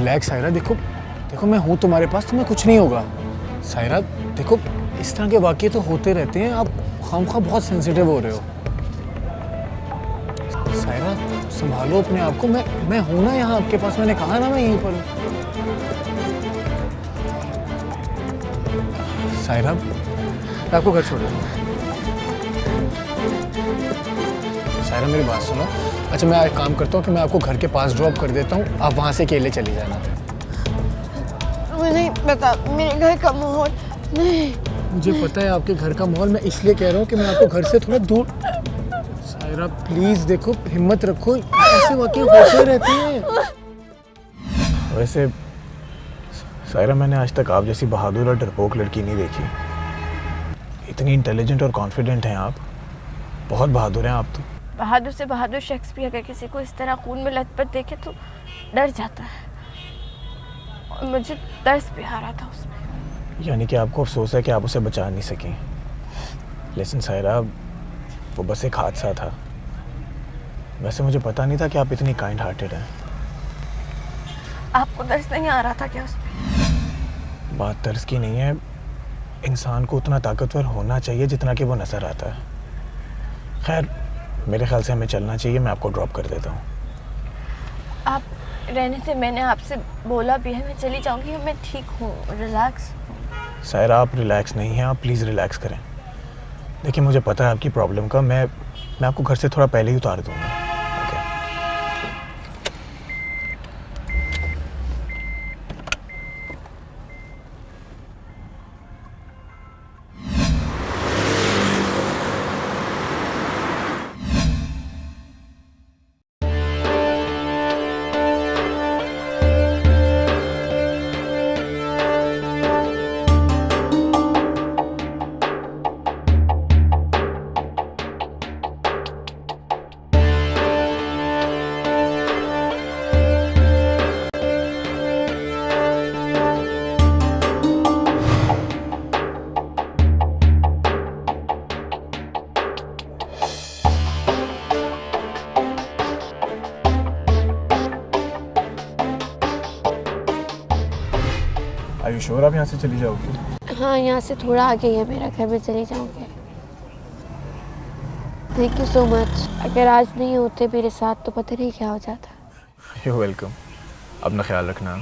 Relax Saira, देखो देखो मैं हूँ तुम्हारे पास, तुम्हें कुछ नहीं होगा। सायरा देखो, इस तरह के वाक़ये तो होते रहते हैं, आप खामखा बहुत सेंसिटिव हो रहे हो। सायरा संभालो अपने आप को, मैं हूँ ना यहाँ आपके पास, मैंने कहा ना मैं यहीं पर हूँ। सायरा मैं आपको घर छोड़ दूँगा। सायरा मेरी बात सुनो। अच्छा मैं एक काम करता हूँ कि मैं आपको घर के पास ड्रॉप कर देता हूँ, आप वहाँ से अकेले चली जाना। मुझे नहीं पता मेरे घर का माहौल नहीं। मुझे पता है आपके घर का माहौल, मैं इसलिए कह रहा हूँ कि मैं आपको घर से थोड़ा दूर। सायरा प्लीज़ देखो, हिम्मत रखो, ऐसे वाक़ये होते रहते हैं। वैसे सायरा मैंने आज तक आप जैसी बहादुर और डरपोक लड़की नहीं देखी। इतनी इंटेलिजेंट और कॉन्फिडेंट हैं आप, बहुत बहादुर हैं आप तो। बहादुर से बहादुर शख्स भी अगर किसी को इस तरह खून में लथपथ देखे तो डर जाता है, और मुझे तरस भी आ रहा था उसमें। यानी कि आपको अफसोस है कि आप उसे बचा नहीं सकें। लेकिन सायरा वो बस एक हादसा था। वैसे मुझे पता नहीं था कि आप इतनी काइंड हार्टेड हैं। आपको तरस नहीं आ रहा था क्या उसमें? बात तरस की नहीं है, इंसान को उतना ताकतवर होना चाहिए जितना कि वो नज़र आता है। खैर मेरे ख्याल से हमें चलना चाहिए, मैं आपको ड्रॉप कर देता हूँ। आप रहने से, मैंने आपसे बोला भी है मैं चली जाऊंगी, मैं ठीक हूँ, रिलैक्स। सायरा आप रिलैक्स नहीं हैं, आप प्लीज़ रिलैक्स करें। देखिए मुझे पता है आपकी प्रॉब्लम का, मैं आपको घर से थोड़ा पहले ही उतार दूँगा। Are you sure आप यहाँ से चली जाओगी? हाँ, यहाँ से थोड़ा आगे है मेरा घर, में चली जाऊंगी। Thank you so much. अगर आज नहीं होते मेरे साथ तो पता नहीं क्या हो जाता। You're welcome। अपना ख्याल रखना।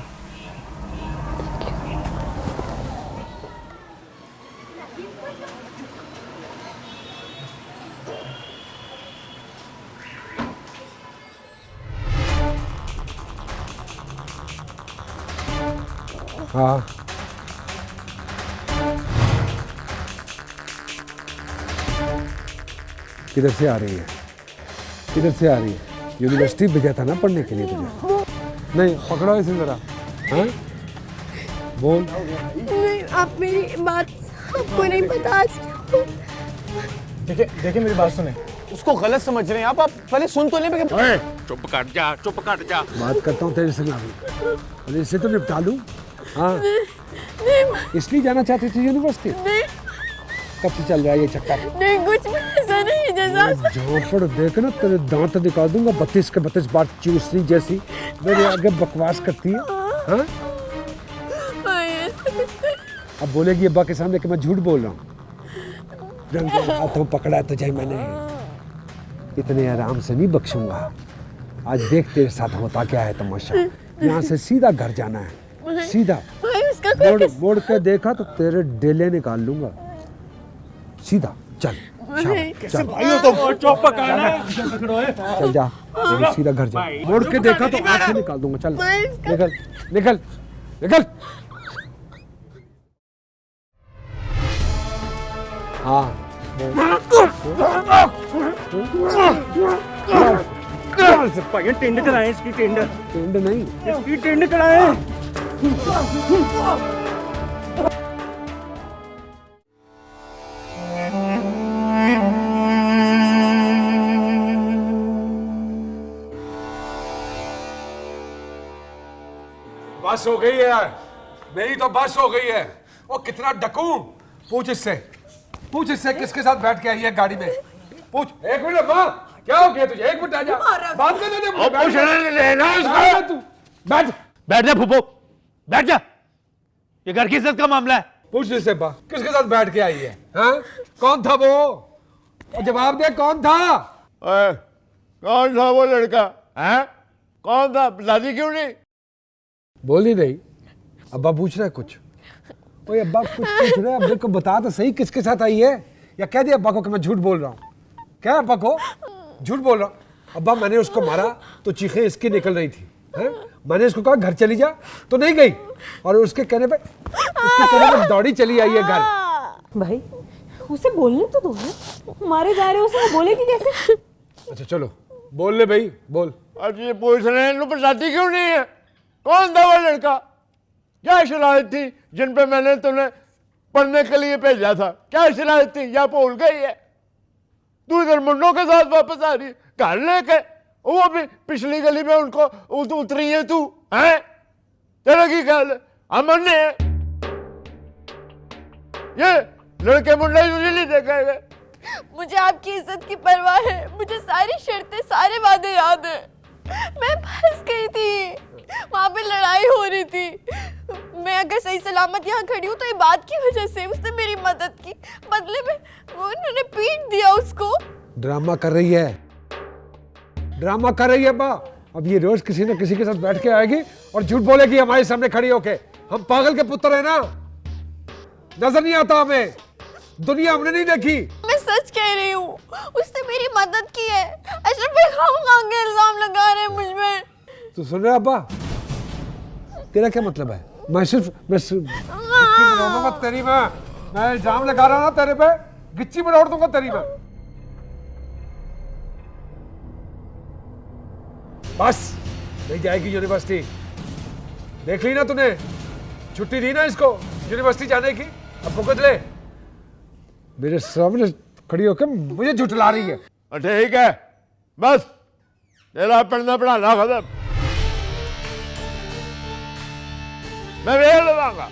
हाँ किधर से आ रही है? किधर से आ रही है? यूनिवर्सिटी भेजा था ना पढ़ने के लिए तुझे? नहीं, पकड़ो इसे जरा। हाँ बोल। नहीं, आप मेरी बात आपको नहीं पता आज। देखिए मेरी बात सुने, उसको गलत समझ रहे हैं आप पहले सुन तो लें। चुप कर जा, चुप कर जा। बात करता हूँ तेरे से ना, अरे इससे तो निपटा लूँ। हाँ इसलिए जाना चाहती थी यूनिवर्सिटी? नहीं, कब से चल रहा है ये चक्कर? नहीं कुछ भी ऐसा नहीं जैसा। झापड़ देख ना तेरे दांत निकाल दूंगा 32 के 32 बार चूसनी जैसी मेरे आगे बकवास करती है। हाँ अब बोलेगी अब्बा के सामने कि मैं झूठ बोल रहा हूँ। हाथों पकड़ा तुझे मैंने, इतने आराम से नहीं बख्शूंगा। आज देख तेरे साथ होता क्या है तमाशा। यहाँ से सीधा घर जाना है, सीधा। मोड़ के देखा तो तेरे डेले निकाल लूंगा। सीधा चल कैसे भाई हो तुम? चुप कर। चल जा, सीधा घर जा। मोड़ के देखा तो आंखें निकाल दूंगा। चल निकल निकल निकल। हाँ टेंड कराए इसकी, टेंड नहीं, इसकी टेंड कराए। बस हो गई है यार, मेरी तो बस हो गई है। वो कितना डकू, पूछ इससे किसके साथ बैठ के आई है गाड़ी में? पूछ। एक मिनट माँ, क्या हो गया तुझे? एक मिनट आ जा, बात करने दे। पूछ लेना इसको। तू बैठ बैठ जा फूफो, बैठ जा। ये घर की इज्जत का मामला है। पूछ इससे बा किसके साथ बैठ के आई है? हाँ? कौन था वो? और जवाब दे, कौन था? ओए, कौन था वो लड़का? हैं? कौन था? शादी क्यों नहीं? बोल ही नहीं। अब्बा पूछ रहा है कुछ। ओए अब्बा कुछ पूछ रहे हैं, अब मेरे को बता तो सही किसके साथ आई है, या कह दिया अब्बा को कि मैं झूठ बोल रहा हूँ? क्या अब्बा को झूठ बोल रहा हूँ? अब्बा मैंने उसको मारा तो चीखें इसकी निकल रही थी, हैं? मैंने इसको कहा घर चली जा तो नहीं गई, और उसके कहने पे दौड़ी चली आई है घर। भाई उसे बोलने तो दो ना, मारे जा रहे हो उसे, बोलेगी कैसे? अच्छा चलो बोल ले भाई, बोल। अब ये पूछ रहे हैं इनको शादी क्यों नहीं है? कौन था वो लड़का? क्या शरारत थी जिन पे मैंने तुम्हें पढ़ने के लिए भेजा था? क्या शरारत थी? या भूल गई है? तू इधर मुंडों के साथ वापस आ रही है घर लेके, वो भी पिछली गली में उनको उतरी है तू, हैं? तेरा की ख्याल है? अमन ने ये लड़के मुंडे तुझे नहीं देखेंगे। मुझे आपकी इज्जत की परवाह है, मुझे सारी शर्तें सारे वादे याद है। मैं फंस गई थी, वहां पे लड़ाई हो रही थी। मैं अगर सही सलामत यहाँ खड़ी हूँ तो ये बात की वजह से उसने मेरी मदद की, बदले में उन्होंने पीट दिया उसको। ड्रामा कर रही है, ड्रामा कर रही है अब्बा। अब ये रोज किसी न किसी के साथ बैठ के आएगी और झूठ बोलेगी हमारे सामने खड़ी होके। हम पागल के पुत्र है ना, नजर नहीं आता हमें, दुनिया हमने नहीं देखी। मैं सच कह रही हूँ, उसने मेरी मदद की है। अशरफ भाई खामखा के इल्जाम लगा रहे हैं मुझ में। तू सुन रहा अब्बा? तेरा क्या मतलब है? मैं गिच्ची बना दूंगा तेरी मैं इल्जाम लगा रहा ना तेरे पे, गिच्ची बना दूंगा तेरी मैं। बस नहीं जाएगी यूनिवर्सिटी, देख ली ना तूने, छुट्टी दी ना इसको यूनिवर्सिटी जाने की, अब भुगत ले। मेरे सामने खड़ी होकर मुझे झुठला रही है। ठीक है, बस तेरा पढ़ना पढ़ाना खत्म, मैं वेल लगाऊंगा।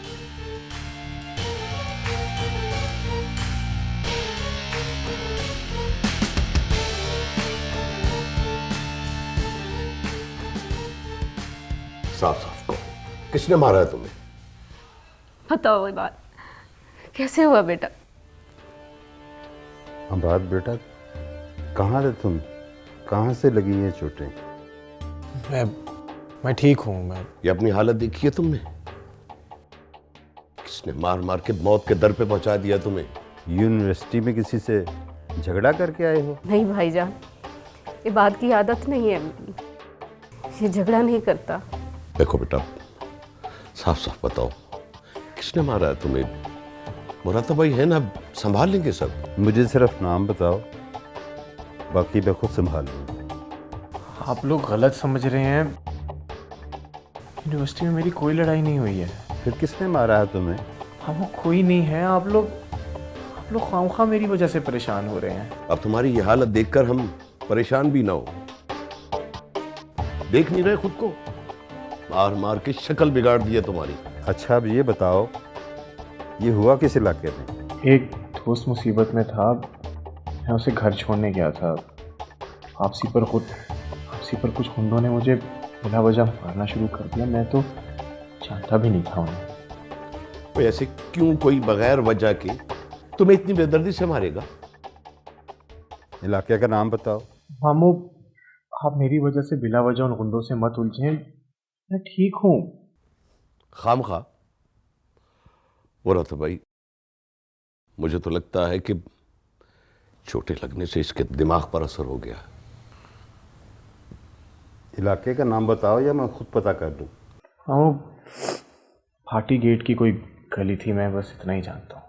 साफ साफ कहो, किसने मारा है तुम्हें? बताओ वही बात, कैसे हुआ बेटा? बात बेटा, कहाँ थे तुम? कहाँ से लगी ये चोटें? मैं ठीक हूँ। मैं ये अपनी हालत देखी है तुमने? किसने मार मार के मौत के दर पे पहुंचा दिया तुम्हें? यूनिवर्सिटी में किसी से झगड़ा करके आए हो? नहीं भाईजान, ये बात की आदत नहीं है, ये झगड़ा नहीं करता। देखो बेटा, साफ साफ बताओ, किसने मारा है तुम्हें? मुरादा भाई है ना, संभाल लेंगे सब। मुझे सिर्फ नाम बताओ, बाकी मैं खुद संभाल लूंगा। आप लोग गलत समझ रहे हैं, यूनिवर्सिटी में मेरी कोई लड़ाई नहीं हुई है। फिर किसने मारा है तुम्हें? हाँ वो कोई नहीं है, आप लोग खामखा मेरी वजह से परेशान हो रहे हैं। अब तुम्हारी ये हालत देखकर हम परेशान भी ना हो, देख नहीं रहे खुद को? मार मार के शक्ल बिगाड़ दी है तुम्हारी। अच्छा अब ये बताओ, ये हुआ किस इलाके में? एक दोस्त मुसीबत में था, मैं उसे घर छोड़ने गया था। वापसी पर कुछ गुंडों ने मुझे बिना वजह मारना शुरू कर दिया। मैं तो जानता भी नहीं था उन्हें। तो ऐसे क्यों कोई बगैर वजह के तुम्हें इतनी बेदर्दी से मारेगा? इलाके का नाम बताओ। मामू, आप मेरी वजह से बिला वजह उन गुंडों से मत उलझें, मैं ठीक हूँ। खामखा वो रहा था भाई, मुझे तो लगता है कि चोटें लगने से इसके दिमाग पर असर हो गया। इलाके का नाम बताओ या मैं खुद पता कर दूं। हाँ, फाटी गेट की कोई गली थी, मैं बस इतना ही जानता हूँ।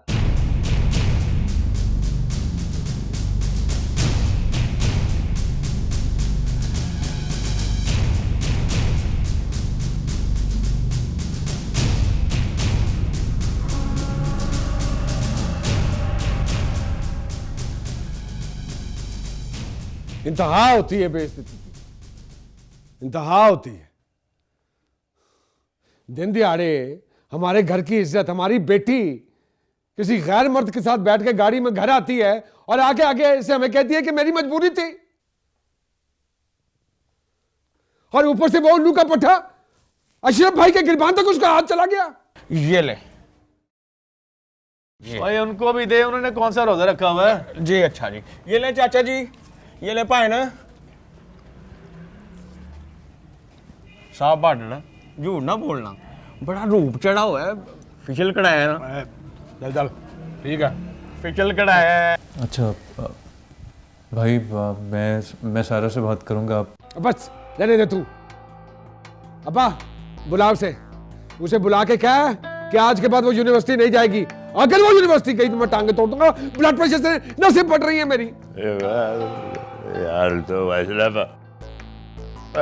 इंतहा होती है बेइज्जती की, इंतहा होती है। दिन दिहाड़े हमारे घर की इज्जत, हमारी बेटी किसी गैर मर्द के साथ बैठ के गाड़ी में घर आती है और आगे आगे ऐसे हमें कहती है कि मेरी मजबूरी थी, और ऊपर से वो उल्लू का पट्टा अशरफ भाई के गिरबान तक उसका हाथ चला गया। ये ले भाई उनको भी दे, उन्होंने कौन सा रोजा रखा हुआ है? जी। अच्छा जी, ये ले चाचा जी, ये ले पाए ना साहब बांटना, झूठ ना बोलना, बड़ा रूप चढ़ा हुआ है, फिशल कढ़ाया है ना। चल चल ठीक है, फिशल कढ़ाया है। अच्छा भाई मैं सारा से बात करूंगा। आप बस रहने दे तू। अब्बा बुलाओ उसे बुला के क्या है कि आज के बाद वो यूनिवर्सिटी नहीं जाएगी। अगर वो यूनिवर्सिटी गई तो मैं टांगे तोड़ दूंगा। ब्लड प्रेशर से नसें फट रही है मेरी। यार तो वैसे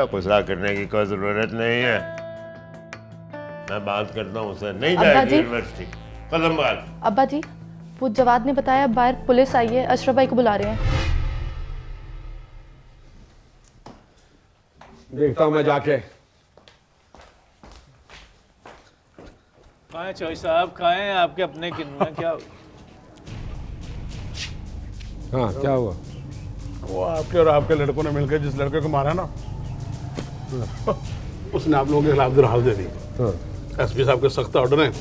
गुस्सा करने की कोई जरूरत नहीं है। मैं बात करता हूँ उससे, नहीं जाएगी यूनिवर्सिटी। कदम बात। अब्बा जी, वो जवाद ने बताया बाहर पुलिस आई है, अशरफ भाई को बुला रहे हैं। देखता हूँ मैं जाके। खाएं चौधरी साहब, खाएं, आपके अपने किन्नू हैं क्या? हाँ क्या हुआ? वो आपके और आपके लड़कों ने मिलकर जिस लड़के को मारा ना, उसने आप लोगों के खिलाफ दरखास्त दे दी। एसपी साहब के सख्त ऑर्डर हैं,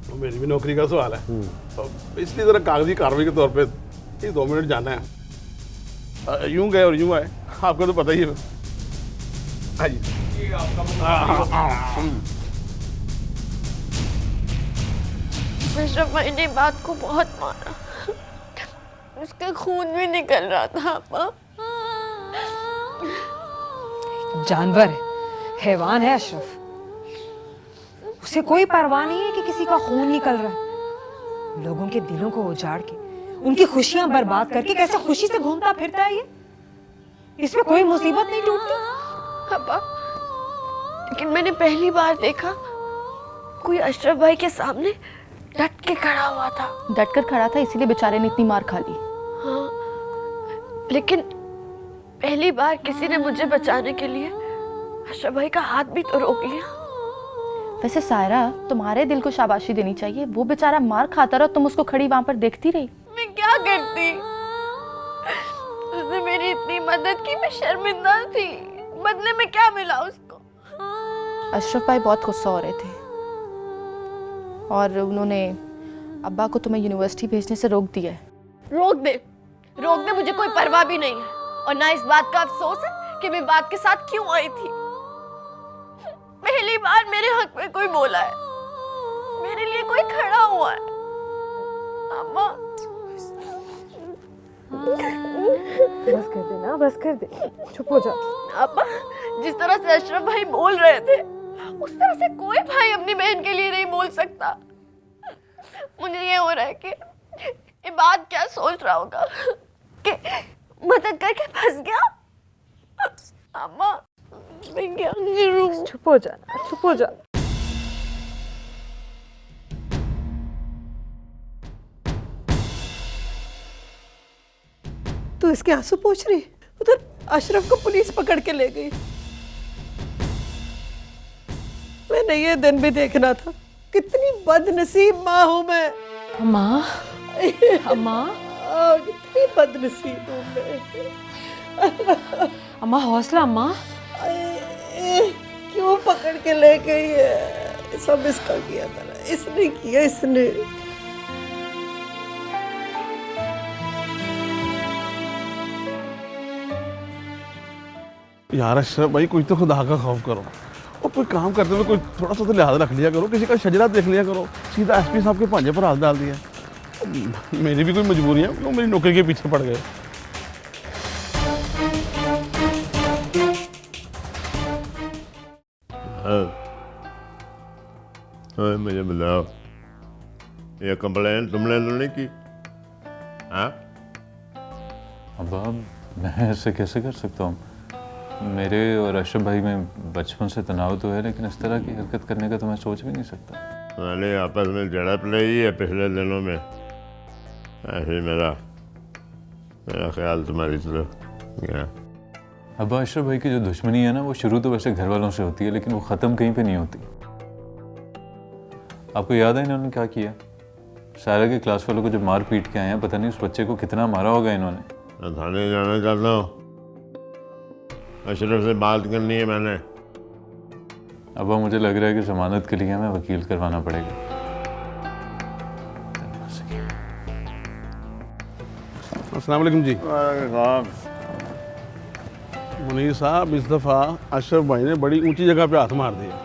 तो मेरी भी नौकरी का सवाल है, तो इसलिए जरा कागजी कार्रवाई के तौर पे 2 मिनट जाना है। यूं गए और यूं आए, आपको तो पता ही है। हाँ जी, अशरफ भाई ने बात को बहुत मारा, उसका खून भी निकल रहा था। अब्बा जानवर है, हैवान है अशरफ, उसे कोई परवाह नहीं है कि किसी का खून निकल रहा है। लोगों के दिलों को उजाड़ के उनकी खुशियां बर्बाद करके कैसे खुशी से घूमता फिरता है ये, इसमें कोई मुसीबत नहीं टूटती। अब्बा, लेकिन मैंने पहली बार देखा कोई अशरफ भाई के सामने डट के खड़ा हुआ था। डट कर खड़ा था, इसीलिए बेचारे ने इतनी मार खा ली। हाँ, लेकिन पहली बार किसी ने मुझे बचाने के लिए अशरफ भाई का हाथ भी तो रोक लिया। वैसे सायरा, तुम्हारे दिल को शाबाशी देनी चाहिए, वो बेचारा मार खाता रहा, तुम उसको खड़ी वहां पर देखती रही। मैं क्या करती, उसने मेरी इतनी मदद की, मैं शर्मिंदा थी। बदले में क्या मिला उसको? अशरफ भाई बहुत गुस्सा हो रहे थे और उन्होंने अब्बा को तुम्हें यूनिवर्सिटी भेजने से रोक दिया है। रोक दे, मुझे कोई परवाह भी नहीं है, और ना इस बात का अफसोस है कि मैं बात के साथ क्यों आई थी। पहली बार मेरे हक में कोई बोला है, मेरे लिए कोई खड़ा हुआ है। अम्मा बस कर दे ना, बस कर दे, चुप हो जा। अम्मा, जिस तरह से अशरफ भाई बोल रहे थे, उस तरह से कोई भाई अपनी बहन के लिए नहीं बोल सकता। मुझे ये हो रहा है कि ये बात क्या सोच रहा होगा कि मदद करके फंस गया। अम्मा, मैं क्या करूं? चुप हो जा, चुप हो जा। तू इसके आंसू पोंछ रही, उधर अशरफ को पुलिस पकड़ के ले गई। मैंने ये दिन भी देखना था। कितनी बदनसीब माँ हूँ मैं। अम्मा, अम्मा, कितनी बदनसीब हूँ मैं। अम्मा हौसला अम्मा। क्यों पकड़ के ले गई है? सब इसका किया था ना, इसने किया, इसने। यार अशरफ भाई, कोई तो खुदा का खौफ करो, और कोई काम करते हुए कोई थोड़ा सा तो लिहाज रख लिया करो, किसी का शजरा देख लिया करो। सीधा एसपी साहब के पांजे पर हाथ डाल दिया। मेरी भी कोई मजबूरी है, वो मेरी नौकरी के पीछे पड़ गए। मुझे बताओ, ये कंप्लेन तुमने तो नहीं की? हाँ अब्बा, मैं ऐसे कैसे कर सकता हूँ? मेरे और अशरफ भाई में बचपन से तनाव तो है, लेकिन इस तरह की हरकत करने का तो मैं सोच भी नहीं सकता। मैंने आपस में झड़प रही है पिछले दिनों में, ऐसे मेरा ख्याल तुम्हारी तरफ गया। अब्बा, अशरफ भाई की जो दुश्मनी है ना, वो शुरू तो वैसे घर वालों से होती है, लेकिन वो ख़त्म कहीं पे नहीं होती। आपको याद है इन्होंने क्या किया? सारा के क्लास वालों को जब मार पीट के आए हैं, पता नहीं उस बच्चे को कितना मारा होगा इन्होंने। थाने जाना चाहता हूँ, अशरफ से बात करनी है मैंने। अब मुझे लग रहा है कि जमानत के लिए हमें वकील करवाना पड़ेगा। अस्सलाम वालेकुम जी। मुनीर साहब, इस दफ़ा अशरफ भाई ने बड़ी ऊंची जगह पे हाथ मार दिया।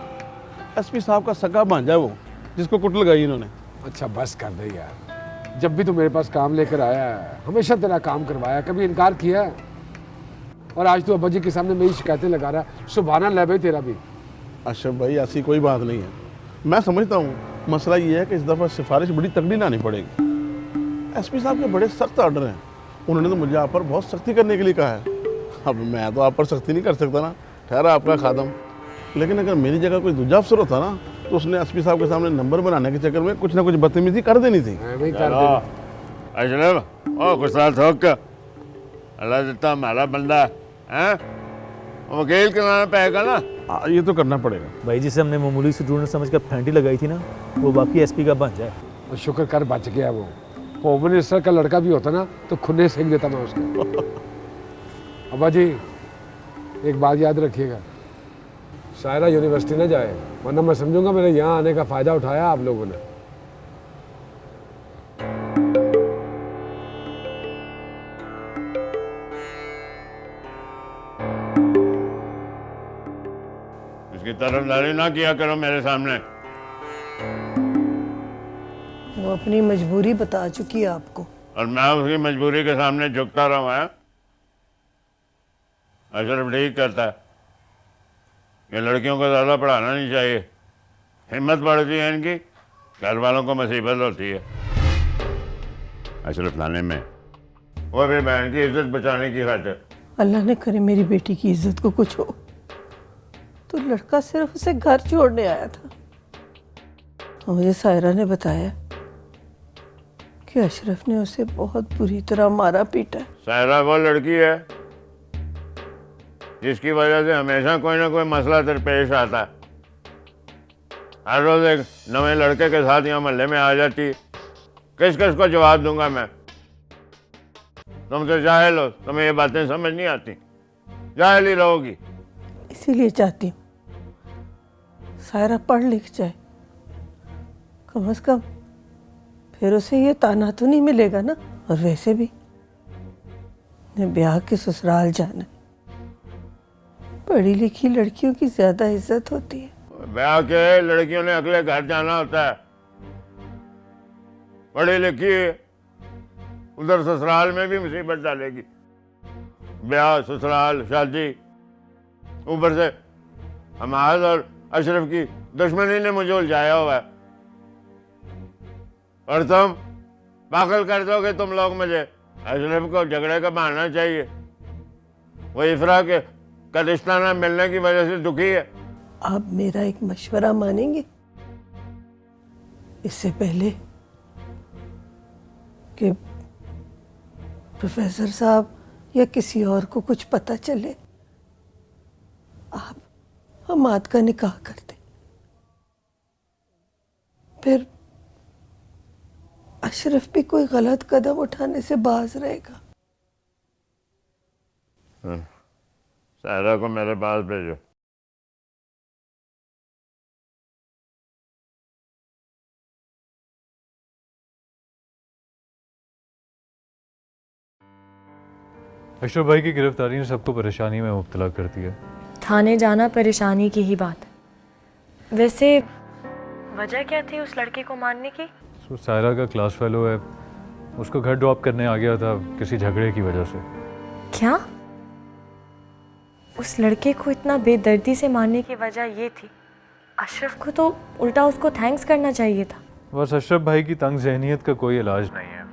एसपी साहब का सगा भांजा है वो, जिसको कुट लगाई इन्होंने। अच्छा बस कर दे यार, जब भी तू मेरे पास काम लेकर आया है हमेशा तेरा काम करवाया, कभी इनकार किया है? और आज तो अब्बा जी के सामने मेरी शिकायतें लगा रहा है। सुभान अल्लाह भाई तेरा भी। अशरफ भाई ऐसी कोई बात नहीं है, मैं समझता हूँ मसला ये है कि इस दफ़ा सिफारिश बड़ी तगड़ी लानी पड़ेगी। एसपी साहब के बड़े सख्त ऑर्डर हैं, उन्होंने तो मुझे आप पर बहुत सख्ती करने के लिए कहा है। अब मैं तो आप पर सख्ती नहीं कर सकता ना, ठहरा आपका खादम। लेकिन अगर मेरी जगह कोई दूसरा अफसर होता ना तो उसने एसपी साहब के सामने नंबर बनाने के चक्कर में कुछ ना कुछ बदतमीजी कर देनी थी। अशरफ ओ गुस्सा थोक अल्लाह देता हमारा बंदा है, वकील कराना पड़ेगा ना। ये तो करना पड़ेगा। भाई जिसे हमने मामूली स्टूडेंट समझ कर फेंटी लगाई थी ना, वो बाकी एसपी का भांजा है। और शुक्र कर बच गया वो। होम मिनिस्टर का लड़का भी होता ना तो खुन्ने सेक देता मैं उसको। अब्बा जी एक बात याद रखिएगा, सायरा यूनिवर्सिटी ना जाए, वरना मैं समझूंगा मेरे यहाँ आने का फ़ायदा उठाया आप लोगों ने। इसकी तरफदारी ना किया करो मेरे सामने। वो अपनी मजबूरी बता चुकी है आपको, और मैं उसकी मजबूरी के सामने झुकता रहा है। अशरफ ठीक करता है कि लड़कियों को ज़्यादा पढ़ाना नहीं चाहिए, हिम्मत बढ़ती है इनकी, घर वालों को मुसीबत होती है। अशरफ लाने में वो भी बहन की इज्जत बचाने की खातिर। अल्लाह ने करे मेरी बेटी की इज्जत को कुछ हो, तो लड़का सिर्फ उसे घर छोड़ने आया था। तो मुझे सायरा ने बताया कि अशरफ ने उसे बहुत बुरी तरह मारा पीटा। सायरा वो लड़की है जिसकी वजह से हमेशा कोई ना कोई मसला दरपेश आता है। हर रोज एक नए लड़के के साथ यहाँ मोहल्ले में आ जाती है। किस किस को जवाब दूंगा मैं? तुम तो जाहिल हो, तुम्हें ये बातें समझ नहीं आती, जाहिल ही रहोगी। इसीलिए चाहती हूँ सायरा पढ़ लिख जाए, कम से कम फिर उसे ये ताना तो नहीं मिलेगा ना। और वैसे भी ब्याह के ससुराल जाना है, पढ़ी लिखी लड़कियों की ज्यादा इज्जत होती है। ब्याह के लड़कियों ने अगले घर जाना होता है, पढ़ी लिखी उधर ससुराल में भी मुसीबत डालेगी। ब्याह, ससुराल, शादी, ऊपर से हमाद और अशरफ की दुश्मनी ने मुझे उलझाया हुआ है। और तुम पागल कर दोगे तुम लोग मुझे। अशरफ को झगड़े का बहाना चाहिए, वो इफरा के का रिश्ता ना मिलने की वजह से दुखी है। आप मेरा एक मशवरा मानेंगे? इससे पहले कि प्रोफेसर साहब या किसी और को कुछ पता चले, आप हमाद का निकाह कर दें, फिर अशरफ भी कोई गलत कदम उठाने से बाज रहेगा। सायरा को मेरे पास भेजो। अशरफ भाई की गिरफ्तारी ने सबको परेशानी में मुब्तला कर दिया। थाने जाना परेशानी की ही बात है। वैसे वजह क्या थी उस लड़के को मारने की? तो सायरा का क्लास फेलो है, उसको घर ड्रॉप करने आ गया था किसी झगड़े की वजह से। क्या? उस लड़के को इतना बेदर्दी से मारने की वजह ये थी? अशरफ को तो उल्टा उसको थैंक्स करना चाहिए था। बस अशरफ भाई की तंग ज़हनियत का कोई इलाज नहीं है।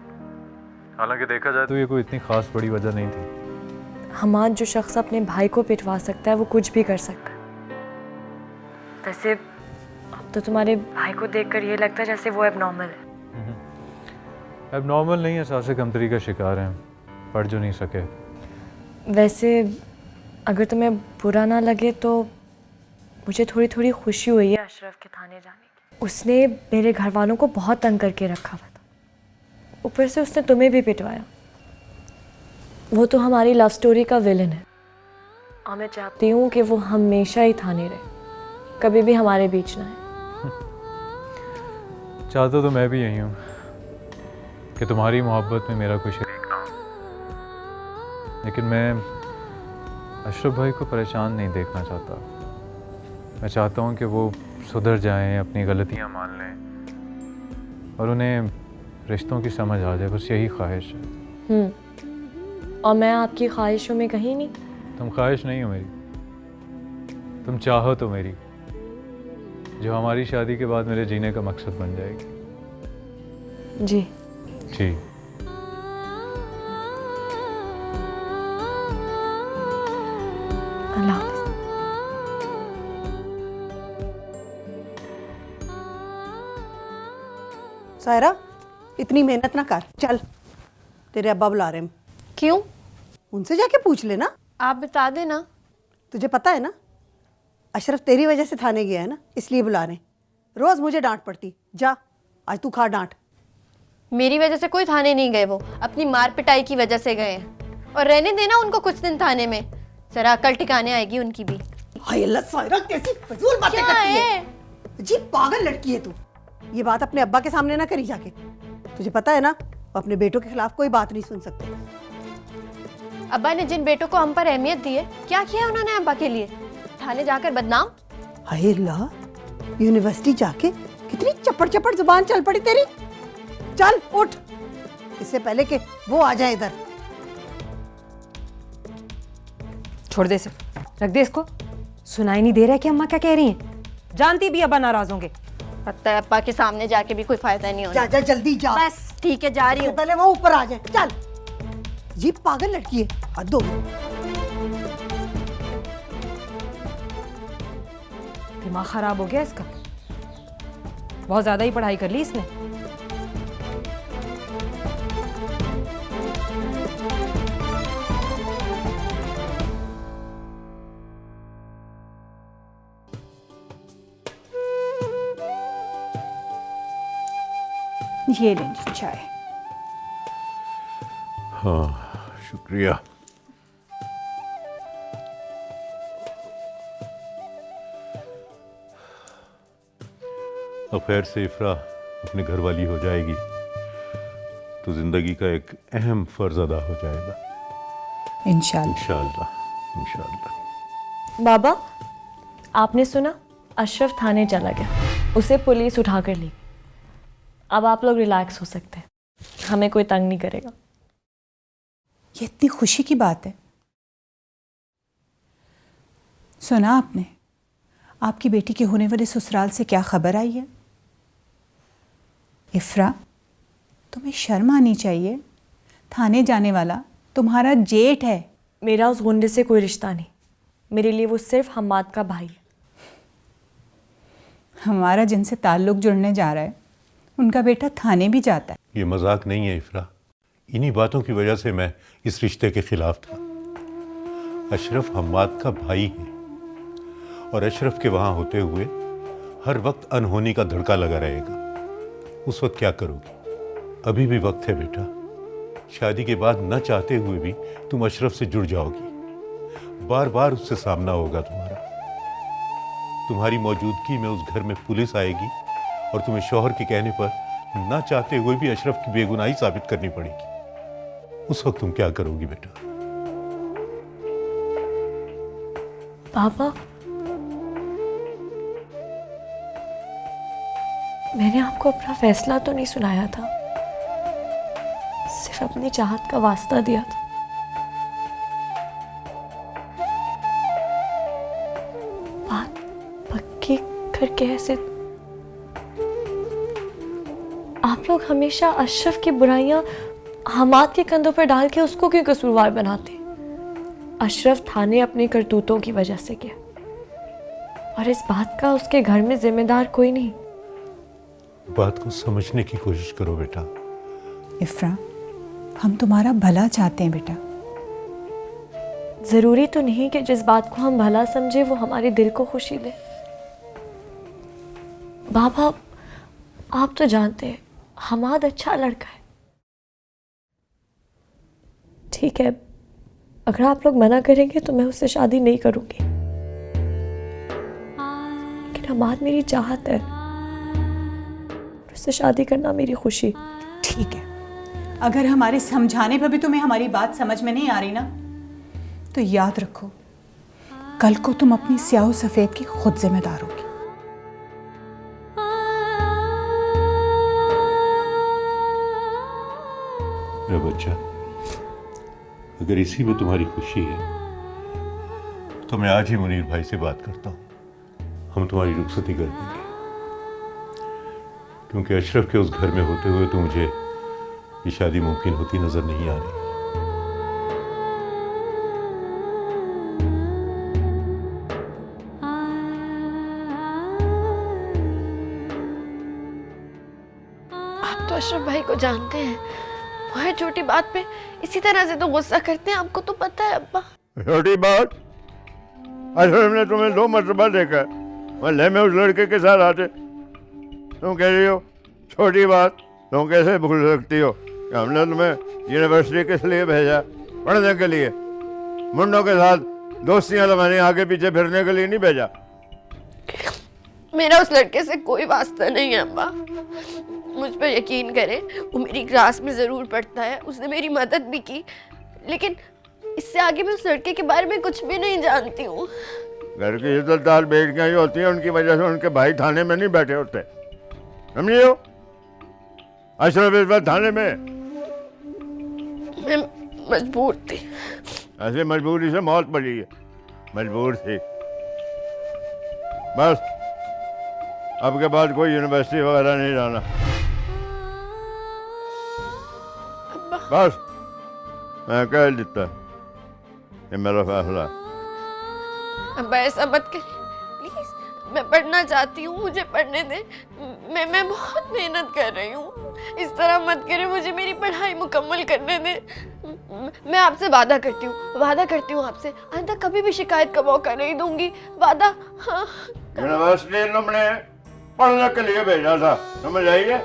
हालांकि देखा जाए तो ये कोई इतनी खास बड़ी वजह नहीं थी। हमाद जो शख्स अपने भाई को पिटवा सकता है वो कुछ भी कर सकता है। वैसे अब तो तुम्हारे भाई को देखकर ये लगता है जैसे वो एबनॉर्मल है। एबनॉर्मल नहीं, एहसास कमतरी का शिकार हैं, पढ़ जो नहीं सके। वैसे अगर तुम्हें बुरा ना लगे तो मुझे थोड़ी थोड़ी खुशी हुई है अशरफ के थाने जाने की। उसने मेरे घर वालों को बहुत तंग करके रखा हुआ था, ऊपर से उसने तुम्हें भी पिटवाया। वो तो हमारी लव स्टोरी का विलन है और मैं चाहती हूँ कि वो हमेशा ही थाने रहे, कभी भी हमारे बीच ना आए। चाहता तो मैं भी यही हूँ कि तुम्हारी मोहब्बत में मेरा कोई शरीक ना हो, लेकिन मैं अशरफ भाई को परेशान नहीं देखना चाहता। मैं चाहता हूँ कि वो सुधर जाएं, अपनी गलतियाँ मान लें और उन्हें रिश्तों की समझ आ जाए, बस यही ख्वाहिश है। और मैं आपकी ख्वाहिशों में कहीं नहीं। तुम ख्वाहिश नहीं हो मेरी, तुम चाहो तो मेरी, जो हमारी शादी के बाद मेरे जीने का मकसद बन जाएगी। जी जी। अल्लाह हाफ़िज़। सायरा, इतनी मेहनत ना कर, चल तेरे अब्बा बुला रहे हैं। क्यों? उनसे जाके पूछ लेना। आप बता देना। तुझे पता है ना, अशरफ तेरी वजह से थाने गया है ना, इसलिए बुला रहे हैं। रोज मुझे डांट पड़ती, जा आज तू खा डांट। मेरी वजह से कोई थाने नहीं गए, वो अपनी मार पिटाई की वजह से गए हैं। और रहने देना उनको कुछ दिन थाने में, जरा अकल टिकाने आएगी उनकी भी। हाय अल्लाह सायरा, कैसी फजूल बातें करती है। जी पागल लड़की है तू। ये बात अपने अब्बा के सामने ना करी जाके। तुझे पता है ना, वो अपने बेटों के खिलाफ कोई बात नहीं सुन सकते। अब्बा ने जिन बेटों को हम पर अहमियत दी है, क्या किया उन्होंने अब्बा के लिए? थाने जाकर बदनाम। हाय अल्लाह, यूनिवर्सिटी जाके कितनी चपड़ चपड़ जुबान चल पड़ी तेरी। चल उठ, इससे पहले कि वो आ जाए इधर। छोड़ दे इसे, रख दे इसको। सुनाई नहीं दे रहा है कि अम्मा क्या कह रही हैं? जानती भी अब्बा नाराज होंगे। पता है अब्बा के सामने जाके भी कोई फायदा नहीं होगा। जा जा जल्दी जा। बस ठीक है, जा रही हूँ। पहले वो ऊपर आ जाए। चल, जी पागल लड़की है, हद हो गई। दिमाग खराब हो गया इसका, बहुत ज्यादा ही पढ़ाई कर ली इसने। ये लें जी चाय। हाँ शुक्रिया। अब खैर से इफ्रा अपने घर वाली हो जाएगी तो जिंदगी का एक अहम फर्ज अदा हो जाएगा। इंशाल्लाह इंशाल्लाह इंशाल्लाह। बाबा, आपने सुना? अशरफ थाने चला गया, उसे पुलिस उठा कर ली। अब आप लोग रिलैक्स हो सकते हैं, हमें कोई तंग नहीं करेगा। ये इतनी खुशी की बात है। सुना आपने आपकी बेटी के होने वाले ससुराल से क्या खबर आई है? इफ्रा, तुम्हें शर्म आनी चाहिए। थाने जाने वाला तुम्हारा जेठ है। मेरा उस गुंडे से कोई रिश्ता नहीं, मेरे लिए वो सिर्फ हम्माद का भाई है। हमारा जिनसे ताल्लुक जुड़ने जा रहा है, उनका बेटा थाने भी जाता है। ये मजाक नहीं है इफ्रा, इन्हीं बातों की वजह से मैं इस रिश्ते के खिलाफ था। अशरफ हम्माद का भाई है और अशरफ के वहाँ होते हुए हर वक्त अनहोनी का धड़का लगा रहेगा। उस वक्त क्या करोगी? अभी भी वक्त है बेटा, शादी के बाद न चाहते हुए भी तुम अशरफ से जुड़ जाओगी। बार बार उससे सामना होगा तुम्हारा। तुम्हारी मौजूदगी में उस घर में पुलिस आएगी और तुम्हें शौहर के कहने पर न चाहते हुए भी अशरफ की बेगुनाही साबित करनी पड़ेगी। उस वक्त तुम क्या करोगी बेटा? पापा, मैंने आपको अपना फैसला तो नहीं सुनाया था, सिर्फ अपनी चाहत का वास्ता दिया था। बात पक्की करके ऐसे आप लोग हमेशा अशरफ की बुराइयां हम्माद के कंधों पर डाल के उसको क्यों कसूरवार बनाते? अशरफ थाने अपनी करतूतों की वजह से गया और इस बात का उसके घर में जिम्मेदार कोई नहीं। बात को समझने की कोशिश करो बेटा। इफ्रा, हम तुम्हारा भला चाहते हैं बेटा। जरूरी तो नहीं कि जिस बात को हम भला समझे वो हमारे दिल को खुशी दे। बाबा, आप तो जानते हैं हम्माद अच्छा लड़का है। ठीक है, अगर आप लोग मना करेंगे तो मैं उससे शादी नहीं करूंगी, हमाद मेरी चाहत है, उससे शादी करना मेरी खुशी। ठीक है, अगर हमारे समझाने पर भी तुम्हें हमारी बात समझ में नहीं आ रही ना, तो याद रखो कल को तुम अपनी स्याह सफेद की खुद जिम्मेदार होगी। मेरा बच्चा, अगर इसी में तुम्हारी खुशी है तो मैं आज ही मुनीर भाई से बात करता हूँ, हम तुम्हारी रुखसती कर देंगे। क्योंकि अशरफ के उस घर में होते हुए तो मुझे ये शादी मुमकिन होती नजर नहीं आ रही। आप तो अशरफ भाई को जानते हैं, वो हर छोटी बात पे इसी तरह से तो गुस्सा करते हैं, आपको तो पता है अब्बा। छोटी बात? अशरफ ने तुम्हें 2 मरतबा देखा है, मोहल्ले में उस लड़के के साथ आते, तुम कह रही हो छोटी बात? तुम कैसे भूल सकती हो कि हमने तुम्हें यूनिवर्सिटी किस लिए भेजा? पढ़ने के लिए, मुंडों के साथ दोस्तियां लगाने, आगे पीछे फिरने के लिए नहीं भेजा। मेरा उस लड़के से कोई वास्ता नहीं है अब्बा, मुझ पर यकीन करें, वो मेरी क्लास में ज़रूर पढ़ता है, उसने मेरी मदद भी की, लेकिन इससे आगे मैं उस लड़के के बारे में कुछ भी नहीं जानती हूँ। घर की इज्जतदार बेटियां ही होती हैं, उनकी वजह से उनके भाई थाने में नहीं बैठे होते, समझे हो? अशरफ इस वक्त थाने में। मैं मजबूर थी। ऐसे मजबूरी से मौत पड़ी है, मजबूर थी। बस अब के बाद कोई यूनिवर्सिटी वगैरह नहीं जाना, बस मैं कह देता ये मेरा फैसला। अब्बा ऐसा मत करिए प्लीज, मैं पढ़ना चाहती हूँ, मुझे पढ़ने दें, मैं बहुत मेहनत कर रही हूँ, इस तरह मत करें, मुझे मेरी पढ़ाई मुकम्मल करने दें। मैं आपसे वादा करती हूँ आपसे आइंदा कभी भी शिकायत का मौका नहीं दूंगी, वादा। हाँ, यूनिवर्सिटी तुमने पढ़ने के लिए भेजा था, समझ आई है,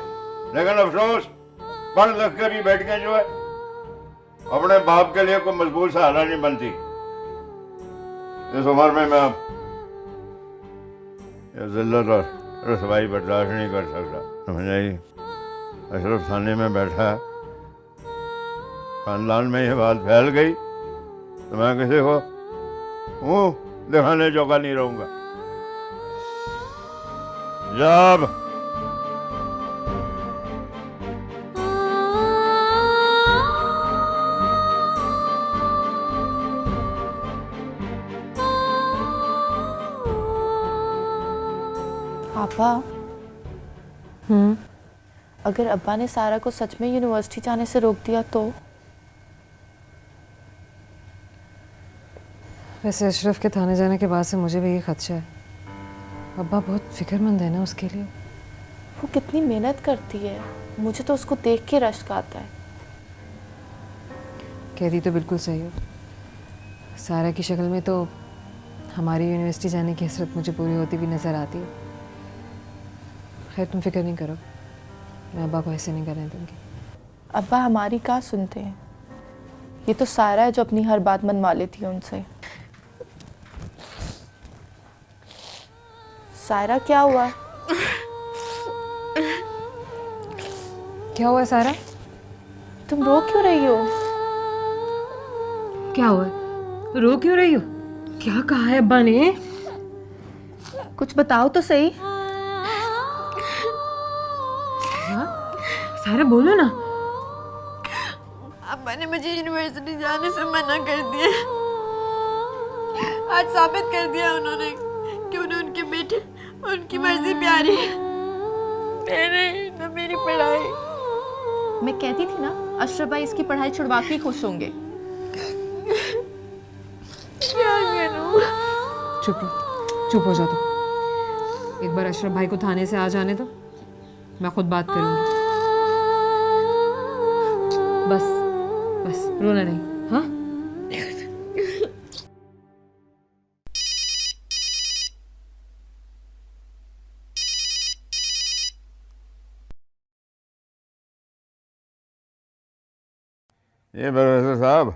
लेकिन अफसोस पढ़ लिख के भी बैठ के जो है अपने बाप के लिए कोई मजबूत सहारा नहीं बनती। इस उम्र में मैं जिल्लत और रसवाई बर्दाश्त नहीं कर सकता, समझ आई? अशरफ थाने में बैठा है, खानदान में ये बात फैल गई तो मैं किसी को मुंह दिखाने जोगा नहीं रहूंगा। जब पापा, अगर अब्बा ने सारा को सच में यूनिवर्सिटी जाने से रोक दिया तो? वैसे अशरफ के थाने जाने के बाद से मुझे भी ये खदशा है, अब्बा बहुत फिक्रमंद है ना उसके लिए। वो कितनी मेहनत करती है, मुझे तो उसको देख के रश्क आता है। कहती तो बिल्कुल सही हो, सारा की शक्ल में तो हमारी यूनिवर्सिटी जाने की हसरत मुझे पूरी होती भी नज़र आती है। खैर तुम फिक्र नहीं करो, मैं अब्बा को ऐसे नहीं करने दूंगी। अब्बा हमारी कहाँ सुनते हैं, ये तो सारा है जो अपनी हर बात मनवा लेती है उनसे। सारा क्या हुआ? क्या हुआ सारा? तुम रो क्यों रही हो? क्या हुआ? रो क्यों रही हो? क्या कहा है अब्बा ने? कुछ बताओ तो सही। सारा बोलो ना। अब्बा ने मुझे यूनिवर्सिटी जाने से मना कर दिया, आज साबित कर दिया उन्होंने कि उन्हें उनके बेटे उनकी मर्जी प्यारी है, मेरी पढ़ाई। मैं कहती थी ना अशरफ भाई इसकी पढ़ाई छुड़वा के खुश होंगे। क्या करूं? चुप हो जा तुम। एक बार अशरफ भाई को थाने से आ जाने दो, मैं खुद बात करूंगी। बस रोना नहीं, हाँ? ये प्रोफेसर साहब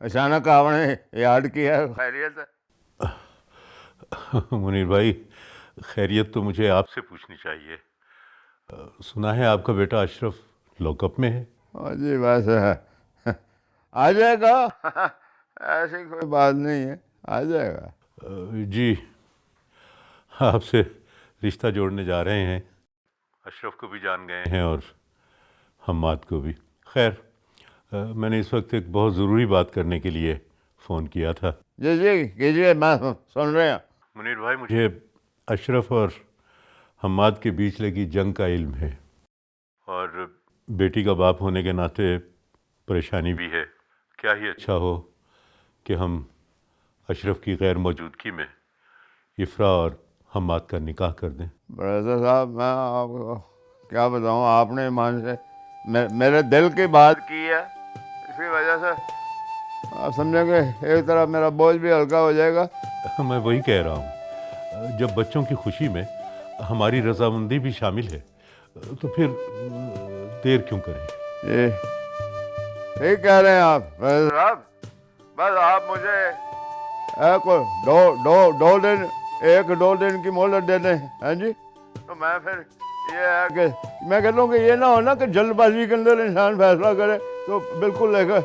अचानक आपने याद किया, खैरियत है? मुनीर भाई, खैरियत तो मुझे आपसे पूछनी चाहिए। सुना है आपका बेटा अशरफ लॉकअप में है। जी वैसे है, आ जाएगा। ऐसी कोई बात नहीं है, आ जाएगा। जी, आपसे रिश्ता जोड़ने जा रहे हैं। अशरफ को भी जान गए हैं और हम्माद को भी। खैर, मैंने इस वक्त एक बहुत ज़रूरी बात करने के लिए फ़ोन किया था। जी जी कीजिए, मैं सुन रहे हैं। मुनीर भाई, मुझे अशरफ और हम्माद के बीच लगी जंग का इल्म है और बेटी का बाप होने के नाते परेशानी भी है। क्या ही अच्छा हो कि हम अशरफ की गैर मौजूदगी में इफ़रा और हम्माद का निकाह कर दें। ब्रदर साहब, मैं आपको क्या बताऊं, आपने ईमान से मेरे दिल की बात की है। इसी वजह से आप समझेंगे एक तरह मेरा बोझ भी हल्का हो जाएगा। मैं वही कह रहा हूँ, जब बच्चों की खुशी में हमारी रजामंदी भी शामिल है तो फिर देर क्यों करें। ये ठीक कह रहे हैं आप ब्रदर साहब। बस आप मुझे दो दिन की मोहलत दे दें, हैं जी। तो मैं फिर ये है कि मैं कहता हूँ कि ये ना हो ना कि जल्दबाजी के अंदर इंसान फैसला करे तो बिल्कुल लेकर